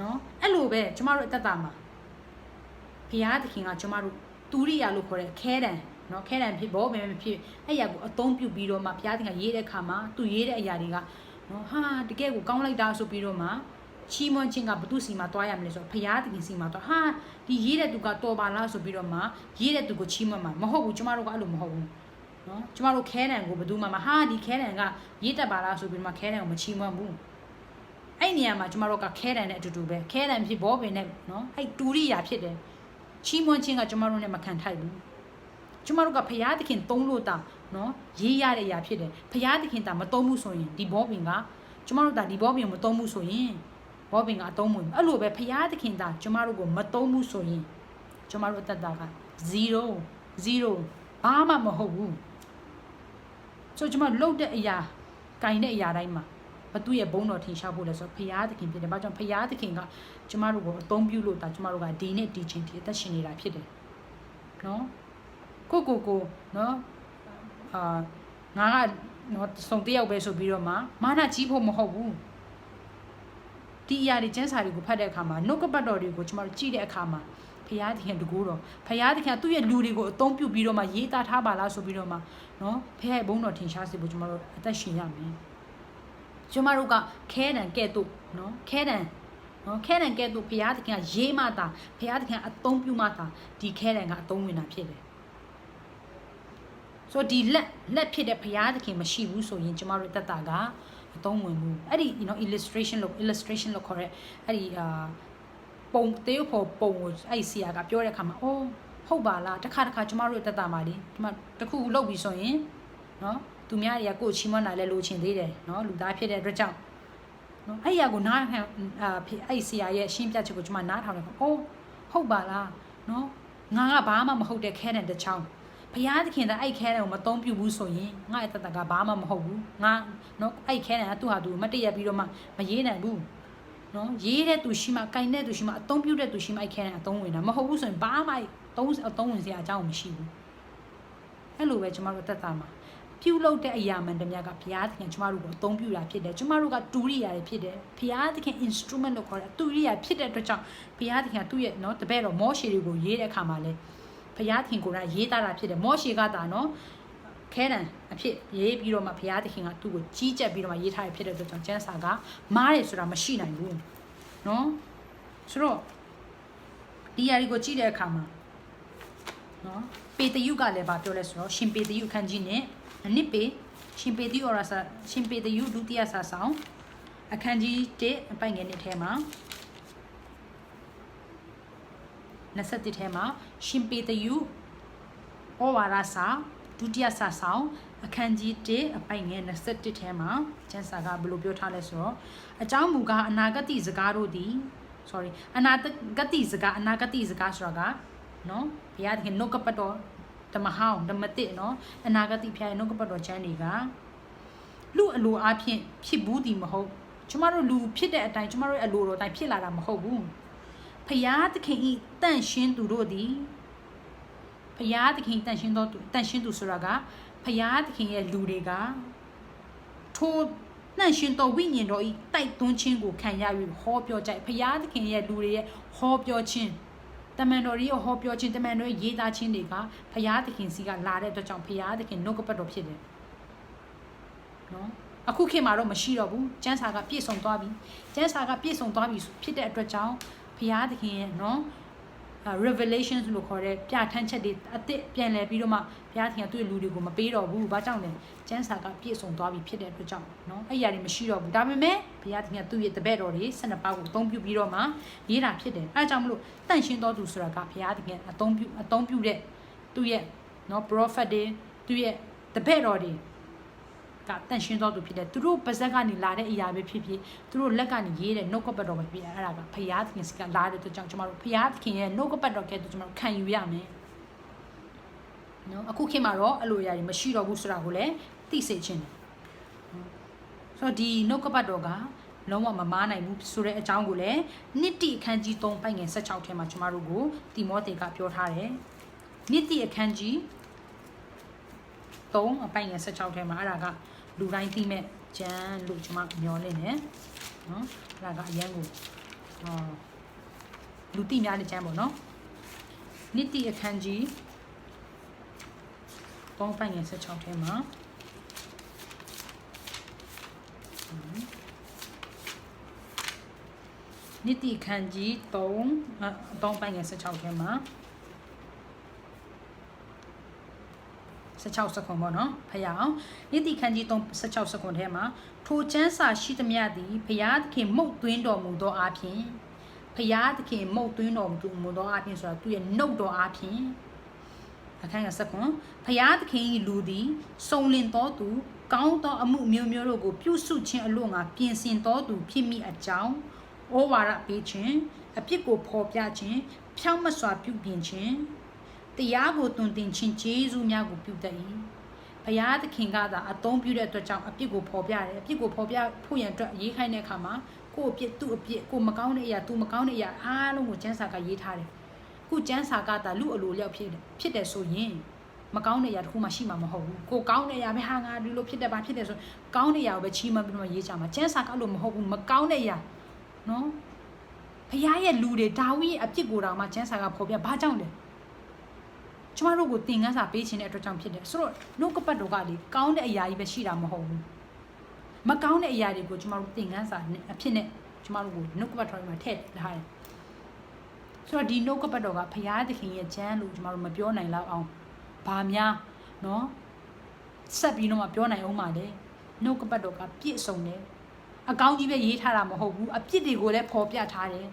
နော်အဲ့လိုပဲကျမတို့အသက်တာမှာဘုရားသခင်ကကျမတို့တူရိယာလို့ခေါ်တဲ့ခဲတံနော်ခဲတံဖြစ်ဘောပင်ဖြစ်အဲ့ရကိုအသုံးပြုပြီးတော့မှဘုရားသခင်ရေးတဲ့အခါမှာသူရေးတဲ့အရာတွေကနော်ဟာတကယ်ကိုကောင်းလိုက်တာဆိုပြီးတော့မှချီးမွမ်းခြင်းကဘသူစီမှာတွားရမလဲဆိုတော့ဘုရားသခင်စီမှာတွားဟာဒီရေးတဲ့သူကတော်ပါလားဆိုပြီးတော့မှရေးတဲ့သူကိုချီးမွမ်းမှာမဟုတ်ဘူးကျမတို့ကအဲ့လိုမဟုတ်ဘူးနော်ကျမတို့ခဲတံကိုဘသူမှမဟာဒီခဲတံကရေးတတ်ပါလားဆိုပြီးတော့မှခဲတံကိုမချီးမွမ်းဘူးအဲ့နေရာမှာကျမတို့ကခဲတံနဲ့အတူတူပဲခဲတံဖြစ်ဘောပင်နဲ့နော်အဲ့တူရိယာဖြစ်တယ် ချီးမွမ်းခြင်းကကျမတို့နဲ့မခံထိုက်ဘူးကျမတို့ကဖရာသခင်သုံးလို့တာနော်ရေးရတဲ့အရာဖြစ်တယ်ဖရာသခင်တာမသုံးဘူးဆိုရင်ဒီဘောပင်ကကျမတို့တာဒီဘောပင်မသုံးဘူးဆိုရင်ဘောပင်ကအသုံးမဝင်အဲ့လိုပဲဖရာသခင်တာကျမတို့ကိုမသုံးဘူးဆိုရင်ကျမတို့အသက်တာက0ဘာမှမဟုတ်ဘူးဆိုကျမလှုပ်တဲ့အရာကင်တဲ့အရာတိုင်းမှာဘသူရဲ့ဘုံတော်ထင်ရှားဖို့လဲဆိုဖရာသခင်ဖြစ်တယ်ဘာကြောင့်ဖရာသခင်ကကျမတို့ကိုအသုံးပြုလို့တာကျမတို့ကဒီနေ့ဒီချိန်ထိအသက်ရှင်နေတာဖြစ်တယ်နော်ကိုနော်ငါကနော်စုံတယောက်ပဲဆိုပြီးတော့မှမာနကြီးဖို့မဟုတ်ဘူးဒီအရာတွေကျန်းစာတွေကိုဖတ်တဲ့အခါမှာနှုတ်ကပတ်တော်တွေကိုကျမတို့ကြည့်တဲ့အခါမှာဖရာသခင်တကူတော်ဖရာသခင်သူ့ရဲ့လူတွေကိုအသုံးပြုပြီးတော့မှရေးသားထားပါလားဆိုပြီးတော့မှနော်ဖရာရဲ့ဘုန်းတော်ထင်ရှားစေဖို့ကျမတို့အသက်ရှင်ရမယ်ကျမတို့ကခဲတံကဲ့သို့နော်ခဲတံကဲ့သို့ဖရာသခင်ကရေးမှသာဖရာသခင်အသုံးပြုမှသာဒီခဲတံကအသုံးဝင်တာဖြစ်တယ်ဆိုဒီလက်ဖြစ်တဲ့ဖရာသခင်မရှိဘူးဆိုရင်ကျမတို့တက်တာကအသုံးဝင်ဘူးအဲ့ဒီ illustration လို့ခေါ်ရဲအဲ့ဒီပုံတေးဖို့ပုံကိုအဲ့ဆရာကပြောတဲ့အခါမှာအော်ဟုတ်ပါလားတစ်ခါကျမတို့တက်တာမှာလေဒီမှာတခုလောက်ပြီဆိုရင်နော်သူများတွေကကိုယ်ချီးမွမ်းတာလဲလိုချင်သေးတယ်နော်လူသားဖြစ်တဲ့အတွက်ကြောင့်နော်အဲ့ရကိုနားအဲ့ဆရာရဲ့ရှင်းပြချက်ကိုကျမနားထောင်တယ်အော်ဟုတ်ပါလားနော်ငါကဘာမှမဟုတ်တဲ့ခဲတဲ့တစ်ချောင်းဘုရားသခင်ကအဲ့ခဲတယ်ကိုမသုံးပြဘူးဆိုရင်ငါ့အတတကဘာမှမဟုတ်ဘူးငါနော်အဲ့ခဲတယ်ကသူ့ဟာသူမတည့်ရပြီးတော့မှမရေးနိုင်ဘူးနော်ရေးတဲ့သူရှိမှကင်တဲ့သူရှိမှအသုံးပြုတဲ့သူရှိမှအဲ့ခဲတယ်အသုံးဝင်တာမဟုတ်ဘူးဆိုရင်ဘာမှအသုံးဝင်စရာအကြောင်းမရှိဘူးအဲ့လိုပဲကျမတို့တက်တာမှာပြုလုပ်တဲ့အရာမှန်တည်းများကဘုရားသခင်ကျမတို့ကိုအသုံးပြုတာဖြစ်တယ်ကျမတို့ကတူရိယာတွေဖြစ်တယ်ဘုရားသခင် instrument လို့ခေါ်တဲ့တူရိယာဖြစ်တဲ့အတွက်ကြောင့်ဘုရားသခင်ကသူ့ရဲ့နော်တပည့်တော်မောရှေတွေကိုရေးတဲ့အခါမှာလဲဘုရားသခင်ကိုယ်တိုင်ရေးသားတာဖြစ်တယ်မောရှေကတာနော်ခဲတံအဖြစ်ရေးပြီးတော့မှဘုရားသခင်ကသူ့ကိုကြီးကြပ်ပြီးတော့မှရေးထားရဖြစ်တဲ့အတွက်ကြောင့်ကျမ်းစာကမားတယ်ဆိုတာမရှိနိုင်ဘူးနော်ဆိုတော့ဒီຢာတွေကိုကြည့်တဲ့အခါမှာနော်ပေတရုကလည်းဗာပြောလဲဆိုတော့ရှင်ပေတရုခန်းကြီးနဲ့အနစ်ပေရှင်ပေတရုဒုတိယစာဆောင်အခန်းကြီး1အပိုင်ငယ်1ထဲမှာ21ထဲမှာရှင်ပေတရုဩဝါဒစာဒုတိယစာဆောင်အခန်းကြီး1အပိုင်ငယ်21ထဲမှာကျမ်းစာကဘယ်လိုပြောထားလဲဆိုတော့အကြောင်းမူကားအနာဂတိစကားတို့သည်အနာဂတိစကားဆိုတာကနော်ဘုရားသခင်နှုတ်ကပတ်တော်ဓမ္မဟောင်းဓမ္မတစ်နော်အနာဂတိဖျားရဲ့နှုတ်ကပတ်တော်ကျမ်းတွေကလူအလိုအားဖြင့်ဖြစ်ဘူးသည်မဟုတ်ကျမတို့လူဖြစ်တဲ့အတိုင်းကျမတို့ရဲ့အလိုတော်တိုင်းဖြစ်လာတာမဟုတ်ဘူးဖယားသခင်ဤတန့်ရှင်းသူတို့သည်ဖယားသခင်တန့်ရှင်းသူဆိုတာကဖယားသခင်ရဲ့လူတွေကထိုတန့်ရှင်းသောဝိညာဉ်တော်ဤတိုက်သွင်းခြင်းကိုခံရပြီးဟောပြောကြဖယားသခင်ရဲ့လူတွေရဲ့ဟောပြောခြင်းတမန်တော်ရဲ့ဟောပြောခြင်းတမန်တော်ရဲ့ရေးသားခြင်းတွေကဖယားသခင်စီကလာတဲ့အတွက်ကြောင့်ဖယားသခင်နှုတ်ကပတ်တော်ဖြစ်တယ်နော်အခုခေတ်မှာတော့မရှိတော့ဘူးကျမ်းစာကပြည့်စုံသွားပြီဖြစ်တဲ့အတွက်ကြောင့်ဘုရားသခင်ရဲ့နော် revelations လို့ခေါ်တဲ့ပြဋ္ဌာန်းချက်တွေအသစ်ပြန်လည်ပြီးတော့မှဘုရားသခင်ကသူ့ရဲ့လူတွေကိုမပေးတော့ဘူးဘာကြောင့်လဲကျမ်းစာကပြည့်စုံသွားပြီဖြစ်တဲ့အတွက်ကြောင့်နော်အဲ့ຢာတွေမရှိတော့ဘူးဒါပေမဲ့ဘုရားသခင်ကသူ့ရဲ့တပည့်တော်တွေ12ပါးကိုအသုံးပြုပြီးတော့မှရေးတာဖြစ်တယ်အဲဒါကြောင့်မလို့တန့်ရှင်းတော်သူဆိုတာကဘုရားသခင်အသုံးပြုတဲ့သူ့ရဲ့နော် prophet တွေသူ့ရဲ့တပည့်တော်တွေကတန့်ရှင်းတော်သူဖြစ်တယ်သူတို့ပါဇက်ကနေလာတဲ့အရာပဲဖြစ်ဖြစ်သူတို့လက်ကနေရေးတဲ့နှုတ်ကပတ်တော်ပဲဖြစ်အဲ့ဒါကဘုရားသခင်စီကလာတဲ့အတွက်ကြောင့်ကျွန်တော်တို့ဘုရားသခင်ရဲ့နှုတ်ကပတ်တော်ကဲ့သို့ကျွန်တော်တို့ခံယူရမယ်နော်အခုခေတ်မှာတော့အဲ့လိုအရာတွေမရှိတော့ဘူးဆိုတာကိုလည်းသိစေချင်တယ်ဆိုတော့ဒီနှုတ်ကပတ်တော်ကလုံးဝမမားနိုင်ဘူးဆိုတဲ့အကြောင်းကိုလည်းနှစ်တိအခန်းကြီး3ပိုင်ငယ်16ထဲမှာကျွန်တော်တို့ကိုတိမောသေကပြောထားတယ်နှစ်တိအခန်းကြီး3အပိုင်ငယ်16ထဲမှာအဲ့ဒါကလူတိုင်းသိမဲ့ကျမ်းလို့ကျွန်မမျှော်လင့်တယ်နော်အဲ့ဒါကအရန်ကိုလူသိများတဲ့ကျမ်းပေါ့နော်နှစ်တိအခန်းကြီး3ပိုင်ငယ်16ထဲမှာနှစ်တိအခန်းကြီး3ပိုင်ငယ်16ထဲမှာ16စက္ကွန်ပေါ့နော်ဖယားအောင်နိတိခန်းကြီး16စက္ကွန်ထဲမှာထိုကျမ်းစာရှိသမျှသည်ဘုရားသခင်မှုတ်သွင်းတော်မူသောအပြင် ဖျားသခင်မုတ်သွင်းတော်မူမူသောအပြင်ဆိုတာသူရဲ့နှုတ်တော်အပြင်အခန်းက7ဖျားသခင်၏လူသည်စုံလင်သောသူကောင်းသောအမှုမျိုးမျိုးတို့ကိုပြုစုခြင်းအလို့ငါပြင်ဆင်သောသူဖြစ်မိအကြောင်းဩဝါဒပေးခြင်းအပြစ်ကိုဖော်ပြခြင်းဖြောင့်မတ်စွာပြုပြင်ခြင်းတရားကိုတွင်တင်ခြင်းကျေးဇူးများကိုပြုတတ်၏ဘုရားသခင်ကသာအသုံးပြုတဲ့အတွက်ကြောင့်အပြစ်ကိုဖော်ပြတယ်အပြစ်ကိုဖော်ပြဖို့ရန်အတွက်ရေးခိုင်းတဲ့အခါမှာကိုယ့်အပြစ်သူ့အပြစ်ကိုမကောင်းတဲ့အရာသူမကောင်းတဲ့အရာအားလုံးကိုကျမ်းစာကရေးထားတယ်ခုကျမ်းစာကသာလူအလိုလျောက်ဖြစ်တယ်ဆိုရင်မကောင်းတဲ့အရာတစ်ခုမှရှိမှာမဟုတ်ဘူးကိုကောင်းတဲ့အရာပဲဟာငါဒီလိုဖြစ်တယ်ဘာဖြစ်တယ်ဆိုကောင်းတဲ့အရာကိုပဲချီးမွမ်းပြီးတော့ရေးကြမှာကျမ်းစာကအဲ့လိုမဟုတ်ဘူးမကောင်းတဲ့အရာနော်ဘုရားရဲ့လူတွေဒါဝိရဲ့အပြစ်ကိုတောင်မှကျမ်းစာကဖော်ပြဘာကြောင့်လဲကျမတို့ကိုသင်ခန်းစာပေးခြင်းတဲ့အတွက်ကြောင့်ဖြစ်တယ်ဆိုတော့နှုတ်ကပတ်တော်ကလေကောင်းတဲ့အရာကြီးပဲရှိတာမဟုတ်ဘူးမကောင်းတဲ့အရာတွေကိုကျမတို့သင်ခန်းစာအဖြစ်နဲ့ကျမတို့ကိုနှုတ်ကပတ်တော်မှာထည့်ထားတယ်ဆိုတော့ဒီနှုတ်ကပတ်တော်ကဘုရားသခင်ရဲ့ကျမ်းလို့ကျမတို့မပြောနိုင်တော့အောင်ဘာများနော်ဆက်ပြီးတော့မပြောနိုင်အောင်ပါလေနှုတ်ကပတ်တော်ကပြည့်စုံတယ်အကောင်းကြီးပဲရေးထားတာမဟုတ်ဘူးအပြစ်တွေကိုလည်းဖော်ပြထားတယ်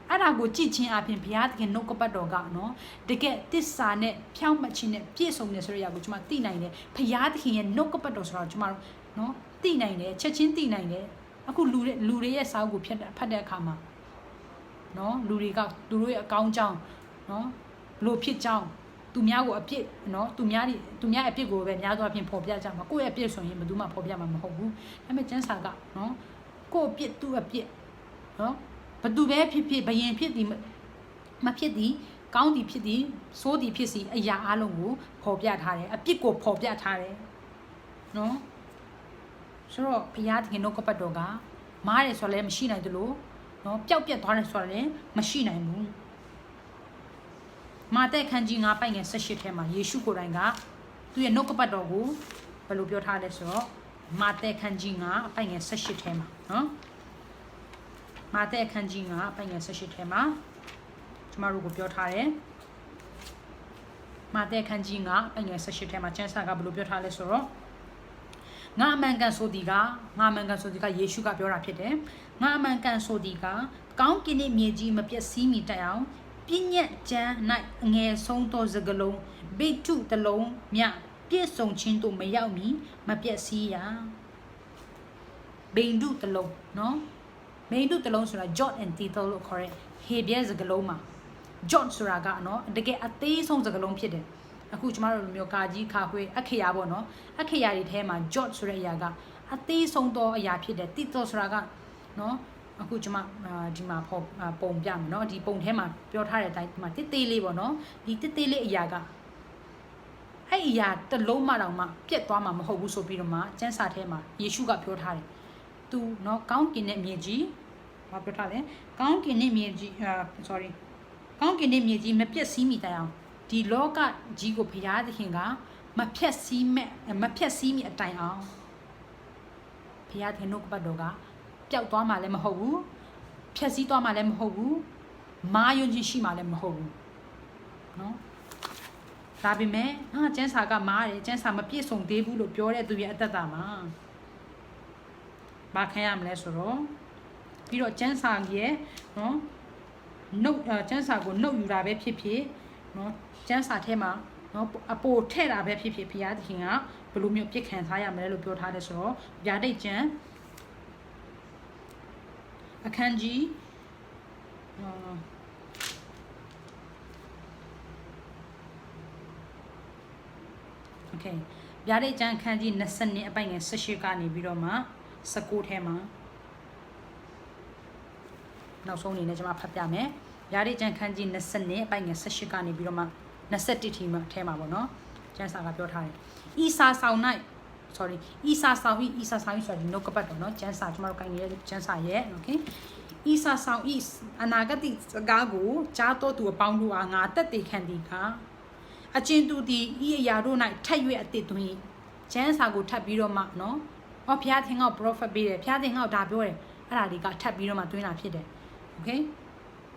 အဲ့ဒါကိုကြည့်ချင်းအပြင်ဘုရားသခင်နှုတ်ကပတ်တော်ကနော်တကယ်တစ္ဆာနဲ့ဖြောင့်မတ်ခြင်းနဲ့ပြည့်စုံတယ်ဆိုတဲ့အရာကိုကျွန်မသိနိုင်တယ်ဘုရားသခင်ရဲ့နှုတ်ကပတ်တော်ဆိုတော့ကျွန်မတို့နော်သိနိုင်တယ်ချက်ချင်းသိနိုင်တယ်အခုလူတွေရဲ့စာအုပ်ကိုဖတ်တဲ့အခါမှာနော်လူတွေကသူတို့ရဲ့အကောင်းကြောင်းနော်လို့ဖြစ်ကြောင်းသူများကိုအပြစ်နော်သူများအပြစ်ကိုပဲများသောအားဖြင့်ဖော်ပြကြမှာကိုယ့်ရဲ့အပြစ်ဆိုရင်ဘယ်သူမှဖော်ပြမှာမဟုတ်ဘူးဒါပေမဲ့ကျမ်းစာကနော်ကိုယ့်အပြစ်သူ့အပြစ်နော်ဘသူပဲဖြစ်ဖြစ်ဘယင်ဖြစ်သည်မဖြစ်သည်ကောင်းသည်ဖြစ်သည်ဆိုးသည်ဖြစ်စီအရာအလုံးကိုဖော်ပြထားတယ်အပြစ်ကိုဖော်ပြထားတယ်နော်ဆိုတော့ဘုရားသခင်နှုတ်ကပတ်တော်ကမားတယ်ဆိုလည်းမရှိနိုင်သလိုနော်ပျောက်ပြက်သွားတယ်ဆိုလည်းမရှိနိုင်ဘူးမာသက်ခန်းကြီး9ပိုင်ငယ်18ထဲမှာယေရှုကိုယ်တိုင်ကသူ့ရဲ့နှုတ်ကပတ်တော်ကိုဘယ်လိုပြောထားလဲဆိုတော့မာသက်ခန်းကြီး9ပိုင်ငယ်18ထဲမှာနော်မာသက်ခန်းကြီး9ပိုင်ငယ်18ထဲမှာကျမတို့ကိုပြောထားတယ်မာသက်ခန်းကြီး9ပိုင်ငယ်18ထဲမှာကျမ်းစာကဘယ်လိုပြောထားလဲဆိုတော့ငါအမှန်ကန်ဆိုသည်ကယေရှုကပြောတာဖြစ်တယ်ငါအမှန်ကန်ဆိုသည်ကကောင်းကင်နှင့်မြေကြီးမပျက်စီးမီတိုင်အောင်ပြည့်ညက်ကျမ်း၌အငယ်ဆုံးသောစကားလုံးဘိတ်ထုတလုံးမြပြည့်စုံခြင်းတို့မရောက်မီမပျက်စီးရဘိန်ထုတလုံးနော်ဘိန်ထုတလုံးဆိုတာ jot and tittle လို့ခေါ်တဲ့ဟေဘရဲစကားလုံးမှာ jot ဆိုတာကနော်တကယ်အသေးဆုံးစကားလုံးဖြစ်တယ်အခုကျမတို့လိုမျိုးကာကြီးခါခွေအခရာပေါ့နော်အခရာတွေထဲမှာ jot ဆိုတဲ့အရာကအသေးဆုံးသောအရာဖြစ်တယ် tittle ဆိုတာကနော်အခုကျမဒီမှာပုံပြမယ်เนาะဒီပုံထဲမှာပြောထားတဲ့အတိုင်းဒီမှာတစ်သေးလေးပေါ့เนาะဒီတစ်သေးလေးအရာကအဲ့အရာတစ်လုံးမှတောင်မှပြက်သွားမှာမဟုတ်ဘူးဆိုပြီးတော့မှကျမ်းစာထဲမှာယေရှုကပြောထားတယ်သူเนาะကောင်းကင်နဲ့မြေကြီးဘာပြောထားလဲကောင်းကင်နဲ့မြေကြီးကောင်းကင်နဲ့မြေကြီးမပြက်စီးမိတိုင်အောင်ဒီလောကကြီးကိုဘုရားသခင်ကမဖြက်စီးမိအတိုင်အောင်ဘုရားသခင်နှုတ်ကပတ်တော်ကပျောက်သွားမှလည်းမဟုတ်ဘူးဖြက်စီးသွားမှလည်းမဟုတ်ဘူးမာယွန်းခြင်းရှိမှလည်းမဟုတ်ဘူးနော်ဒါပေမဲ့ကျန်းစာကမားတယ်ကျန်းစာမပြည့်စုံသေးဘူးလို့ပြောတဲ့သူရဲ့အသက်တာမှာဘာခံရမလဲဆိုတော့ပြီးတော့ကျန်းစာရဲ့နော်နှုတ်ကျန်းစာကိုနှုတ်ယူတာပဲဖြစ်ဖြစ်နော်ကျန်းစာထဲမှာနော်အပိုထည့်တာပဲဖြစ်ဖြစ်ဘုရားသခင်ကဘယ်လိုမျိုးပြစ်ခံထားရမလဲလို့ပြောထားတယ်ဆိုတော့ဗျာဒိတ်ကျမ်းအခန်းကြီးโอเคဗျာဒိတ်ကျမ်းအခန်းကြီး20နှစ်အပိုင်ငယ်18ကနေပြီးတော့မှ19ထဲမှာနောက်ဆုံးအနေနဲ့ကျွန်မဖတ်ပြမယ်ဗျာဒိတ်ကျမ်းအခန်းကြီး20နှစ်အပိုင်ငယ်18ကနေပြီးတော့မှ21ထိမှထဲမှာပေါ့နော်ကျမ်းစာကပြောထားတယ်ဤစာဆောင်၌ဤစာဆောင်ဆိုတဲ့နှုတ်ကပတ်တော်နော်ကျမ်းစာကျွန်တော်တို့ကိုင်နေတဲ့ကျမ်းစာရဲ့โอเคဤစာဆောင်ဤအနာဂတ်စကားကိုကြားတော်သူအပေါင်းတို့အားငါတက်တည်ခံသည်ကအကျဉ်သူသည်ဤအရာတို့၌ထက်၍အသစ်သွင်းကျမ်းစာကိုထပ်ပြီးတော့မှနော်ဘုရားသခင်က prophet ပေးတယ်ဘုရားသခင်ကဒါပြောတယ်အဲ့ဒါတွေကထပ်ပြီးတော့မှသွင်းတာဖြစ်တယ်โอเค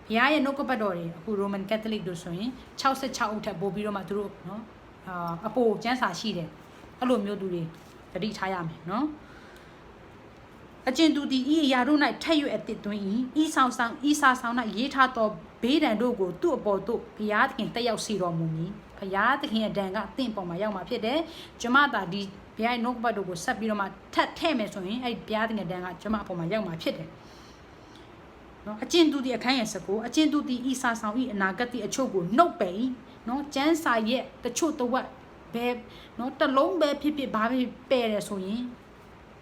ဘုရားရဲ့နှုတ်ကပတ်တော်တွေအခု Roman Catholic တို့ဆိုရင်66ဦးထပ်ပို့ပြီးတော့မှသူတို့နော်အပိုကျမ်းစာရှိတယ်အဲ့လိုမျိုးသူတွေတတိထားရမယ်နော် အကျဉ်သူသည်ဤအရာတို့၌ထက်ရွအသည့်တွင်ဤဆောင်ဤစာဆောင်၌ရေးထားသောဘေးဒဏ်တို့ကိုသူ့အပေါ်သို့ဘုရားသခင်တက်ရောက်စေတော်မူမည်ဘုရားသခင်အဒံကအသင့်ပေါ်မှာရောက်မှာဖြစ်တယ်ကျမသာဒီဘုရားနှုတ်ကပတ်တို့ကိုဆက်ပြီးတော့မှထပ်ထဲ့မယ်ဆိုရင်အဲ့ဘုရားသခင်အဒံကကျမအပေါ်မှာရောက်မှာဖြစ်တယ်နော်အကျဉ်သူသည်အခန်းရဲ့19အကျဉ်သူသည်ဤစာဆောင်ဤအနာဂတ်သည်အချို့ကိုနှုတ်ပယ်နော်ကျမ်းစာရဲ့တချို့တဝက်ဘဲနော်တလုံးပဲဖြစ်ဖြစ်ဘာဖြစ်ပယ်တယ်ဆိုရင်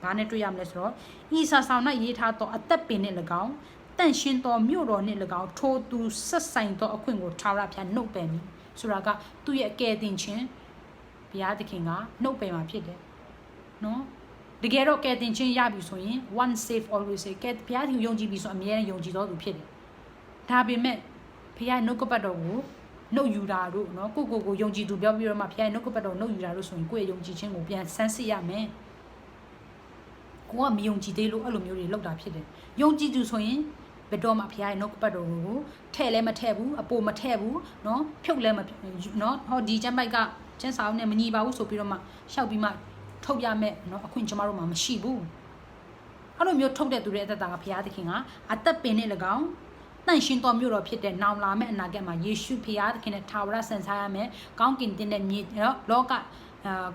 ဘာနဲ့တွေ့ရမလဲဆိုတော့ဤစာဆောင်၌ရေးထားသောအသက်ပင်နှင့်၎င်းတန့်ရှင်းသောမြို့တော်နှင့်၎င်းထိုသူဆက်ဆိုင်သောအခွင့်ကိုထာဝရဘုရားနှုတ်ပယ်မည်ဆိုတာကသူ့ရဲ့ကယ်တင်ခြင်းဘုရားသခင်ကနှုတ်ပယ်မှာဖြစ်တယ်နော်တကယ်တော့ကယ်တင်ခြင်းရပြီဆိုရင် one save always save ကယ်ဘုရားသခင်ယုံကြည်ပြီဆိုအမြဲတမ်းယုံကြည်တော်သူဖြစ်တယ်ဒါပေမဲ့ဘုရားနှုတ်ကပတ်တော်ကိုနှုတ်ယူတာတို့နော်ကိုယုံကြည်သူပြောပြီးတော့မှဘုရားနှုတ်ကပတ်တော်နှုတ်ယူတာတို့ဆိုရင်ကိုယ့်ရဲ့ယုံကြည်ခြင်းကိုပြန်ဆန်းစစ်ရမယ်ကိုကမယုံကြည်သေးလို့အဲ့လိုမျိုးတွေလောက်တာဖြစ်တယ်ယုံကြည်သူဆိုရင်ဘယ်တော့မှဘုရားရဲ့နှုတ်ကပတ်တော်ကိုထဲ့လဲမထဲ့ဘူးအပိုမထဲ့ဘူးနော်ဖြုတ်လဲမနော်ဟောဒီကျမ်းပိုက်ကကျမ်းစာအုပ်နဲ့မညီပါဘူးဆိုပြီးတော့မှရှောက်ပြီးမှထုတ်ရမယ်နော်အခွင့်ကျမတို့မှမရှိဘူးအဲ့လိုမျိုးထုတ်တဲ့သူတွေအသက်တာကဘုရားသခင်ကအသက်ပင်နဲ့၎င်းတန့်ရှင်းတော်မြို့တော်ဖြစ်တဲ့နောင်လာမဲ့အနာဂတ်မှာယေရှုဘုရားသခင်နဲ့ထာဝရဆန်စားရမယ်ကောင်းကင်တင်တဲ့မြေလောက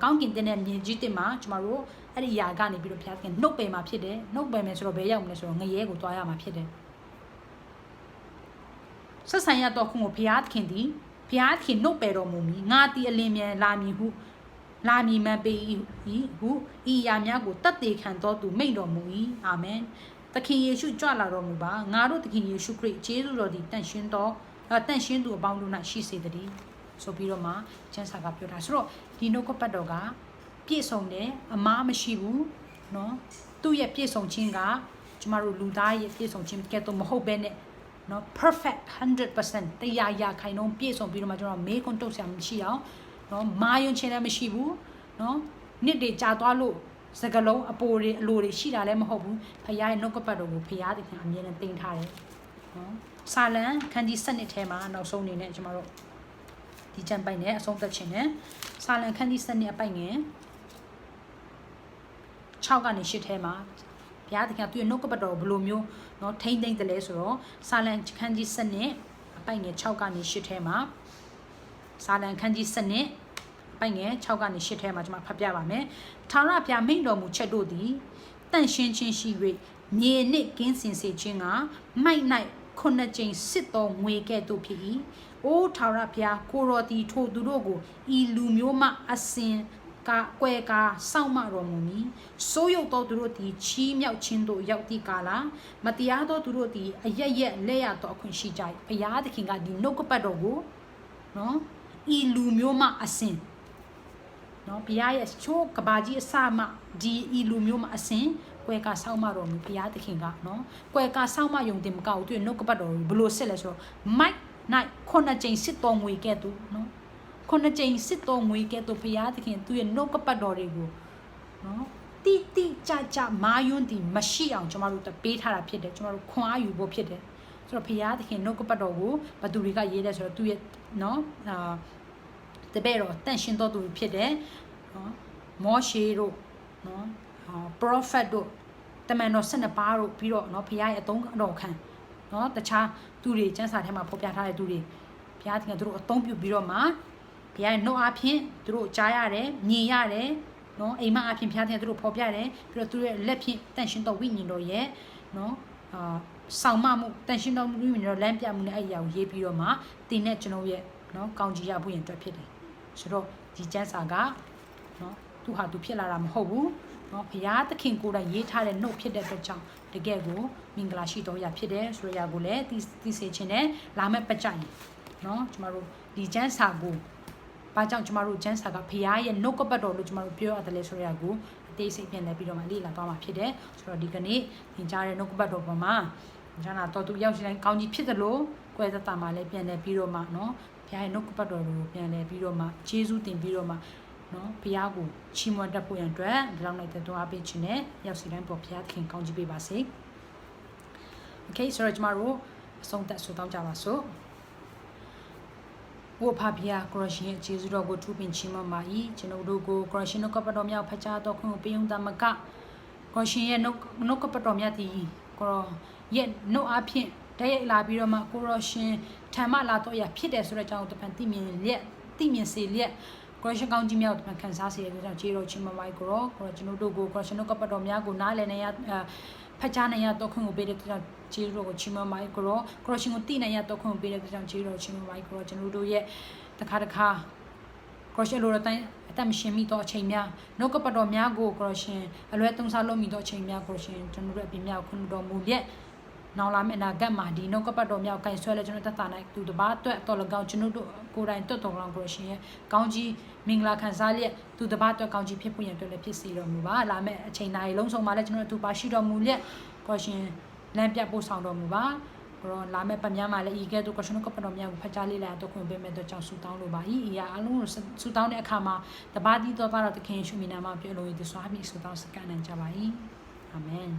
ကောင်းကင်တင်တဲ့မြေကြီးတင်မှာကျမတို့အဲ့ဒီຢာကနေပြီးတော့ဘုရားသခင်နှုတ်ပယ်မှာဖြစ်တယ်နှုတ်ပယ်မယ်ဆိုတော့ဘယ်ရောက်မလဲဆိုတော့ငရဲကိုတွားရမှာဖြစ်တယ်ဆက်ဆံရတော့ခုကိုဘုရားသခင်သည်ဘုရားသခင်နှုတ်ပယ်တော်မူမည်ငါသည်အလင်းမြန်လာမည်ဟုလာမည်မှန်ပေ၏ဟုဤရာများကိုတတ်သေးခံတော်သူမိန့်တော်မူ၏အာမင်သခင်ယေရှုကြွလာတော်မူပါငါတို့သခင်ယေရှုခရစ်ကျေးဇူးတော်သည်တန်ရှင်းသူအပေါင်းတို့၌ရှိစေတည်းဆိုပြီးတော့မှကျမ်းစာကပြောတာဆိုတော့ဒီနှုတ်ကပတ်တော်ကပြည့်စုံတယ်အမားမရှိဘူးเนาะသူ့ရဲ့ပြည့်စုံခြင်းကကျမတို့လူသားရဲ့ပြည့်စုံခြင်းကဲတော့မဟုတ်ဘဲနဲ့เนาะ perfect 100% တရားရခိုင်နှုန်းပြည့်စုံပြီးတော့မှကျွန်တော်မေးခွန်းတုတ်ဆရာမရှိအောင်เนาะမာယွန်းခြင်းလည်းမရှိဘူးเนาะနှစ်တွေကြာသွားလို့စကလုံးအပိုတွေအလိုတွေရှိတာလည်းမဟုတ်ဘူးဖခင်ရဲ့နှုတ်ကပတ်တော်ကိုဖခင်သခင်အမြဲတမ်းတင်ထားတယ်နော်စာလံခန်းကြီး7ထဲမှာနောက်ဆုံးအနေနဲ့ကျွန်တော်တို့ဒီကျမ်းပိုက်နဲ့အဆုံးသတ်ခြင်းနဲ့စာလံခန်းကြီး7အပိုက်ငယ်6ကနေ8ထဲမှာဘုရားသခင်သူ့ရဲ့နှုတ်ကပတ်တော်ဘယ်လိုမျိုးเนาะထိမ့်သိမ့်တယ်လဲဆိုတော့စာလံခန်းကြီး7အပိုက်ငယ်6ကနေ8ထဲမှာစာလံခန်းကြီး7ပိုင်ငယ်6ကနေ8ထဲမှာကျွန်မဖတ်ပြပါမယ်။ထာဝရဘုရားမိန့်တော်မူချက်တို့သည်တန့်ရှင်းခြင်းရှိ၍မြေနှင့်ကင်းစင်စေခြင်းကမိုက်၌ခုနှစ်ကြိမ်စစ်သောငွေကဲ့သို့ဖြစ်၏။အိုးထာဝရဘုရားကိုရောတီထိုသူတို့ကိုဤလူမျိုးမှအစင်ကကွယ်ကာစောင့်မတော်မူမည်။စိုးရုပ်သောသူတို့သည်ချီးမြှောက်ခြင်းတို့ရောက်သည့်ကာလမတရားသောသူတို့သည်အရက်လက်ရသောအခွင့်ရှိကြ၏။ဘုရားသခင်ကဒီနှုတ်ကပတ်တော်ကိုနော်ဤလူမျိုးမှအစင်နော်ဘုရားရဲ့ချိုးကဘာကြီးအစမှဒီဤလူမျိုးမှာအစဉ်ကွယ်ကာဆောက်မတော်မူဘုရားသခင်ကနော်ကွယ်ကာဆောက်မယုံတင်မကောက်သူ့နှုတ်ကပတ်တော်ဘလို့ဆက်လဲဆိုတော့မိုက်နိုင်ခုနှစ်ကြိမ်စစ်တော်ငွေကဲ့သို့နော်ခုနှစ်ကြိမ်စစ်တော်ငွေကဲ့သို့ဘုရားသခင်သူ့ရဲ့နှုတ်ကပတ်တော်တွေကိုနော်တိကြမာယွန်းတီမရှိအောင်ကျွန်တော်တို့ပေးထားတာဖြစ်တယ်ကျွန်တော်တို့ခွန်အားယူဖို့ဖြစ်တယ်ဆိုတော့ဘုရားသခင်နှုတ်ကပတ်တော်ကိုဘသူတွေကရေးတယ်ဆိုတော့သူ့ရဲ့နော်တပည့်တော်တန့်ရှင်းတော်သူဖြစ်တယ်နော်မောရှေတို့နော်ပရောဖက်တို့တမန်တော်12ပါးတို့ပြီးတော့နော်ဘုရားရဲ့အသုံးတော်ခံနော်တခြားသူတွေကျမ်းစာထဲမှာဖော်ပြထားတဲ့သူတွေဘုရားသခင်တို့အသုံးပြုပြီးတော့မှဘုရားရဲ့နှုတ်အားဖြင့်သူတို့ကြားရတယ်မြင်ရတယ်နော်အိမ်မအားဖြင့်ဘုရားသခင်တို့ဖော်ပြတယ်ပြီးတော့သူရဲ့လက်ဖြင့်တန့်ရှင်းတော်ဝိညာဉ်တော်ရဲ့နော်ဆောင်မမှုတန့်ရှင်းတော်ဝိညာဉ်တော်လမ်းပြမှုနဲ့အဲ့အရာကိုရေးပြီးတော့မှတင်တဲ့ကျွန်တော်ရဲ့နော်ကောင်းကြီးရဖို့ရင်အတွက်ဖြစ်တယ်ဆိုတော့ဒီကျမ်းစာကနော်သူဟာသူဖြစ်လာတာမဟုတ်ဘူးနော်ဘုရားသခင်ကိုယ်တိုင်ရေးထားတဲ့နှုတ်ဖြစ်တဲ့အတွက်ကြောင့်တကယ်ကိုမင်္ဂလာရှိတော်ရာဖြစ်တယ်ဆိုရရာကိုလည်းသိစေခြင်းနဲ့လာမဲ့ပတ်ကြရင်နော်ကျမတို့ဒီကျမ်းစာကိုဘာကြောင့်ကျမတို့ကျမ်းစာကဘုရားရဲ့နှုတ်ကပတ်တော်လို့ကျမတို့ပြောရတယ်လဲဆိုရရာကိုအသေးစိတ်ပြန်လဲပြီးတော့မှလေ့လာသွားမှာဖြစ်တယ်ဆိုတော့ဒီကနေ့သင်ကြားတဲ့နှုတ်ကပတ်တော်ပေါ်မှာကျမ်းစာတော်သူရောက်ရှိတိုင်းကောင်းကြီးဖြစ်တယ်လို့ကိုယ်သက်တာမှာလည်းပြန်လဲပြီးတော့မှနော်ဘုရားရဲ့နှုတ်ကပတ်တော်ကိုပြန်လဲပြီးတော့မှယေရှုတင်ပြီးတော့မှနော်ဘုရားကိုချီးမွမ်းတတ်ဖို့ရန်အတွက်ဒီလောက်နဲ့တွန်းအားပေးခြင်းနဲ့ရောက်စီတိုင်းပေါ်ဘုရားခင်ကောင်းချီးပေးပါစေ။ Okay ဆိုတော့ကျမတို့အဆုံးသတ်ဆုတောင်းကြပါစို့။ဘုရားဖခင်ကိုရရှင်ရဲ့ယေရှုတော်ကိုထူးပင်ချီးမွမ်းပါ၏ကျွန်ုပ်တို့ကိုကိုရရှင်တို့ကပတ်တော်မြောက်ဖချာတော်ခွင့်ကိုပေးုံတမက ကိုရှင်ရဲ့နှုတ်ကပတ်တော်မြတ်တည်ကိုရဲ့နှုတ်အဖြစ်တရိုက်လာပြီးတော့မှကိုရောရှင်ထံမှလာတော့ရဖြစ်တယ်ဆိုတဲ့အကြောင်းကိုတပံသိမြင်စေလျက်ကိုရှင်ကောင်းကြီးမြောက်တပံခံစားစေတဲ့ကြောင့်ခြေတော်ချင်းမမိုက်ကိုရောကျွန်တော်တို့ကိုရှင်နှုတ်ကပတ်တော်များကိုနားလည်နေရဖတ်ကြားနေရတော့ခွင့်ကိုပေးတဲ့ကြောင့်ခြေတော်ကိုချင်းမမိုက်ကိုရောရှင်ကိုသိနေရတော့ခွင့်ကိုပေးတဲ့ကြောင့်ခြေတော်ချင်းမမိုက်ကိုရောကျွန်တော်တို့ရဲ့တခါကိုရှင်လိုတိုင်းအသက်မရှင်မိတော့အချိန်များနှုတ်ကပတ်တော်များကိုကိုရှင်အလွဲသုံးစားလုပ်မိတော့အချိန်များကိုရှင်ကျွန်တော်တို့အပြင်များခွင့်တော်မူလျက်နောင်လာမယ့်အနာဂတ်မှာဒီနှုတ်ကပတ်တော်များကိုင်ဆွဲလဲကျွန်တော်သက်သာနိုင်သူတပါးအတွက်တော်လကောင်းကျွန်တော်တို့ကိုယ်တိုင်တော်တော်ကောင်းကိုရှင်ရဲ့ကောင်းကြီးမင်္ဂလာခံစားလျက်သူတပါးအတွက်ကောင်းကြီးဖြစ်ပွင့်ရအတွက်လည်းဖြစ်စီတော်မူပါလာမယ့်အချိန်တိုင်းလုံးစုံမှာလည်းကျွန်တော်တို့သူပါရှိတော်မူလျက်ကိုရှင်လမ်းပြပို့ဆောင်တော်မူပါကိုလာမယ့်ပတ်များမှာလည်းဤကဲ့သို့ကိုရှင်တို့ကပတ်တော်များကိုဖတ်ကြားလေ့လာတော့ခွင့်ပေးမဲ့တော့ကြောင့်ဆုတောင်းလိုပါ၏ဤအလုံးကိုဆုတောင်းတဲ့အခါမှာတပါးတည်းတော့ပါတော့သခင်ယေရှုမိနာမှာပြုလို့ရည်စွာပြီးဆုတောင်းစကန်နိုင်ကြပါ၏အာမင်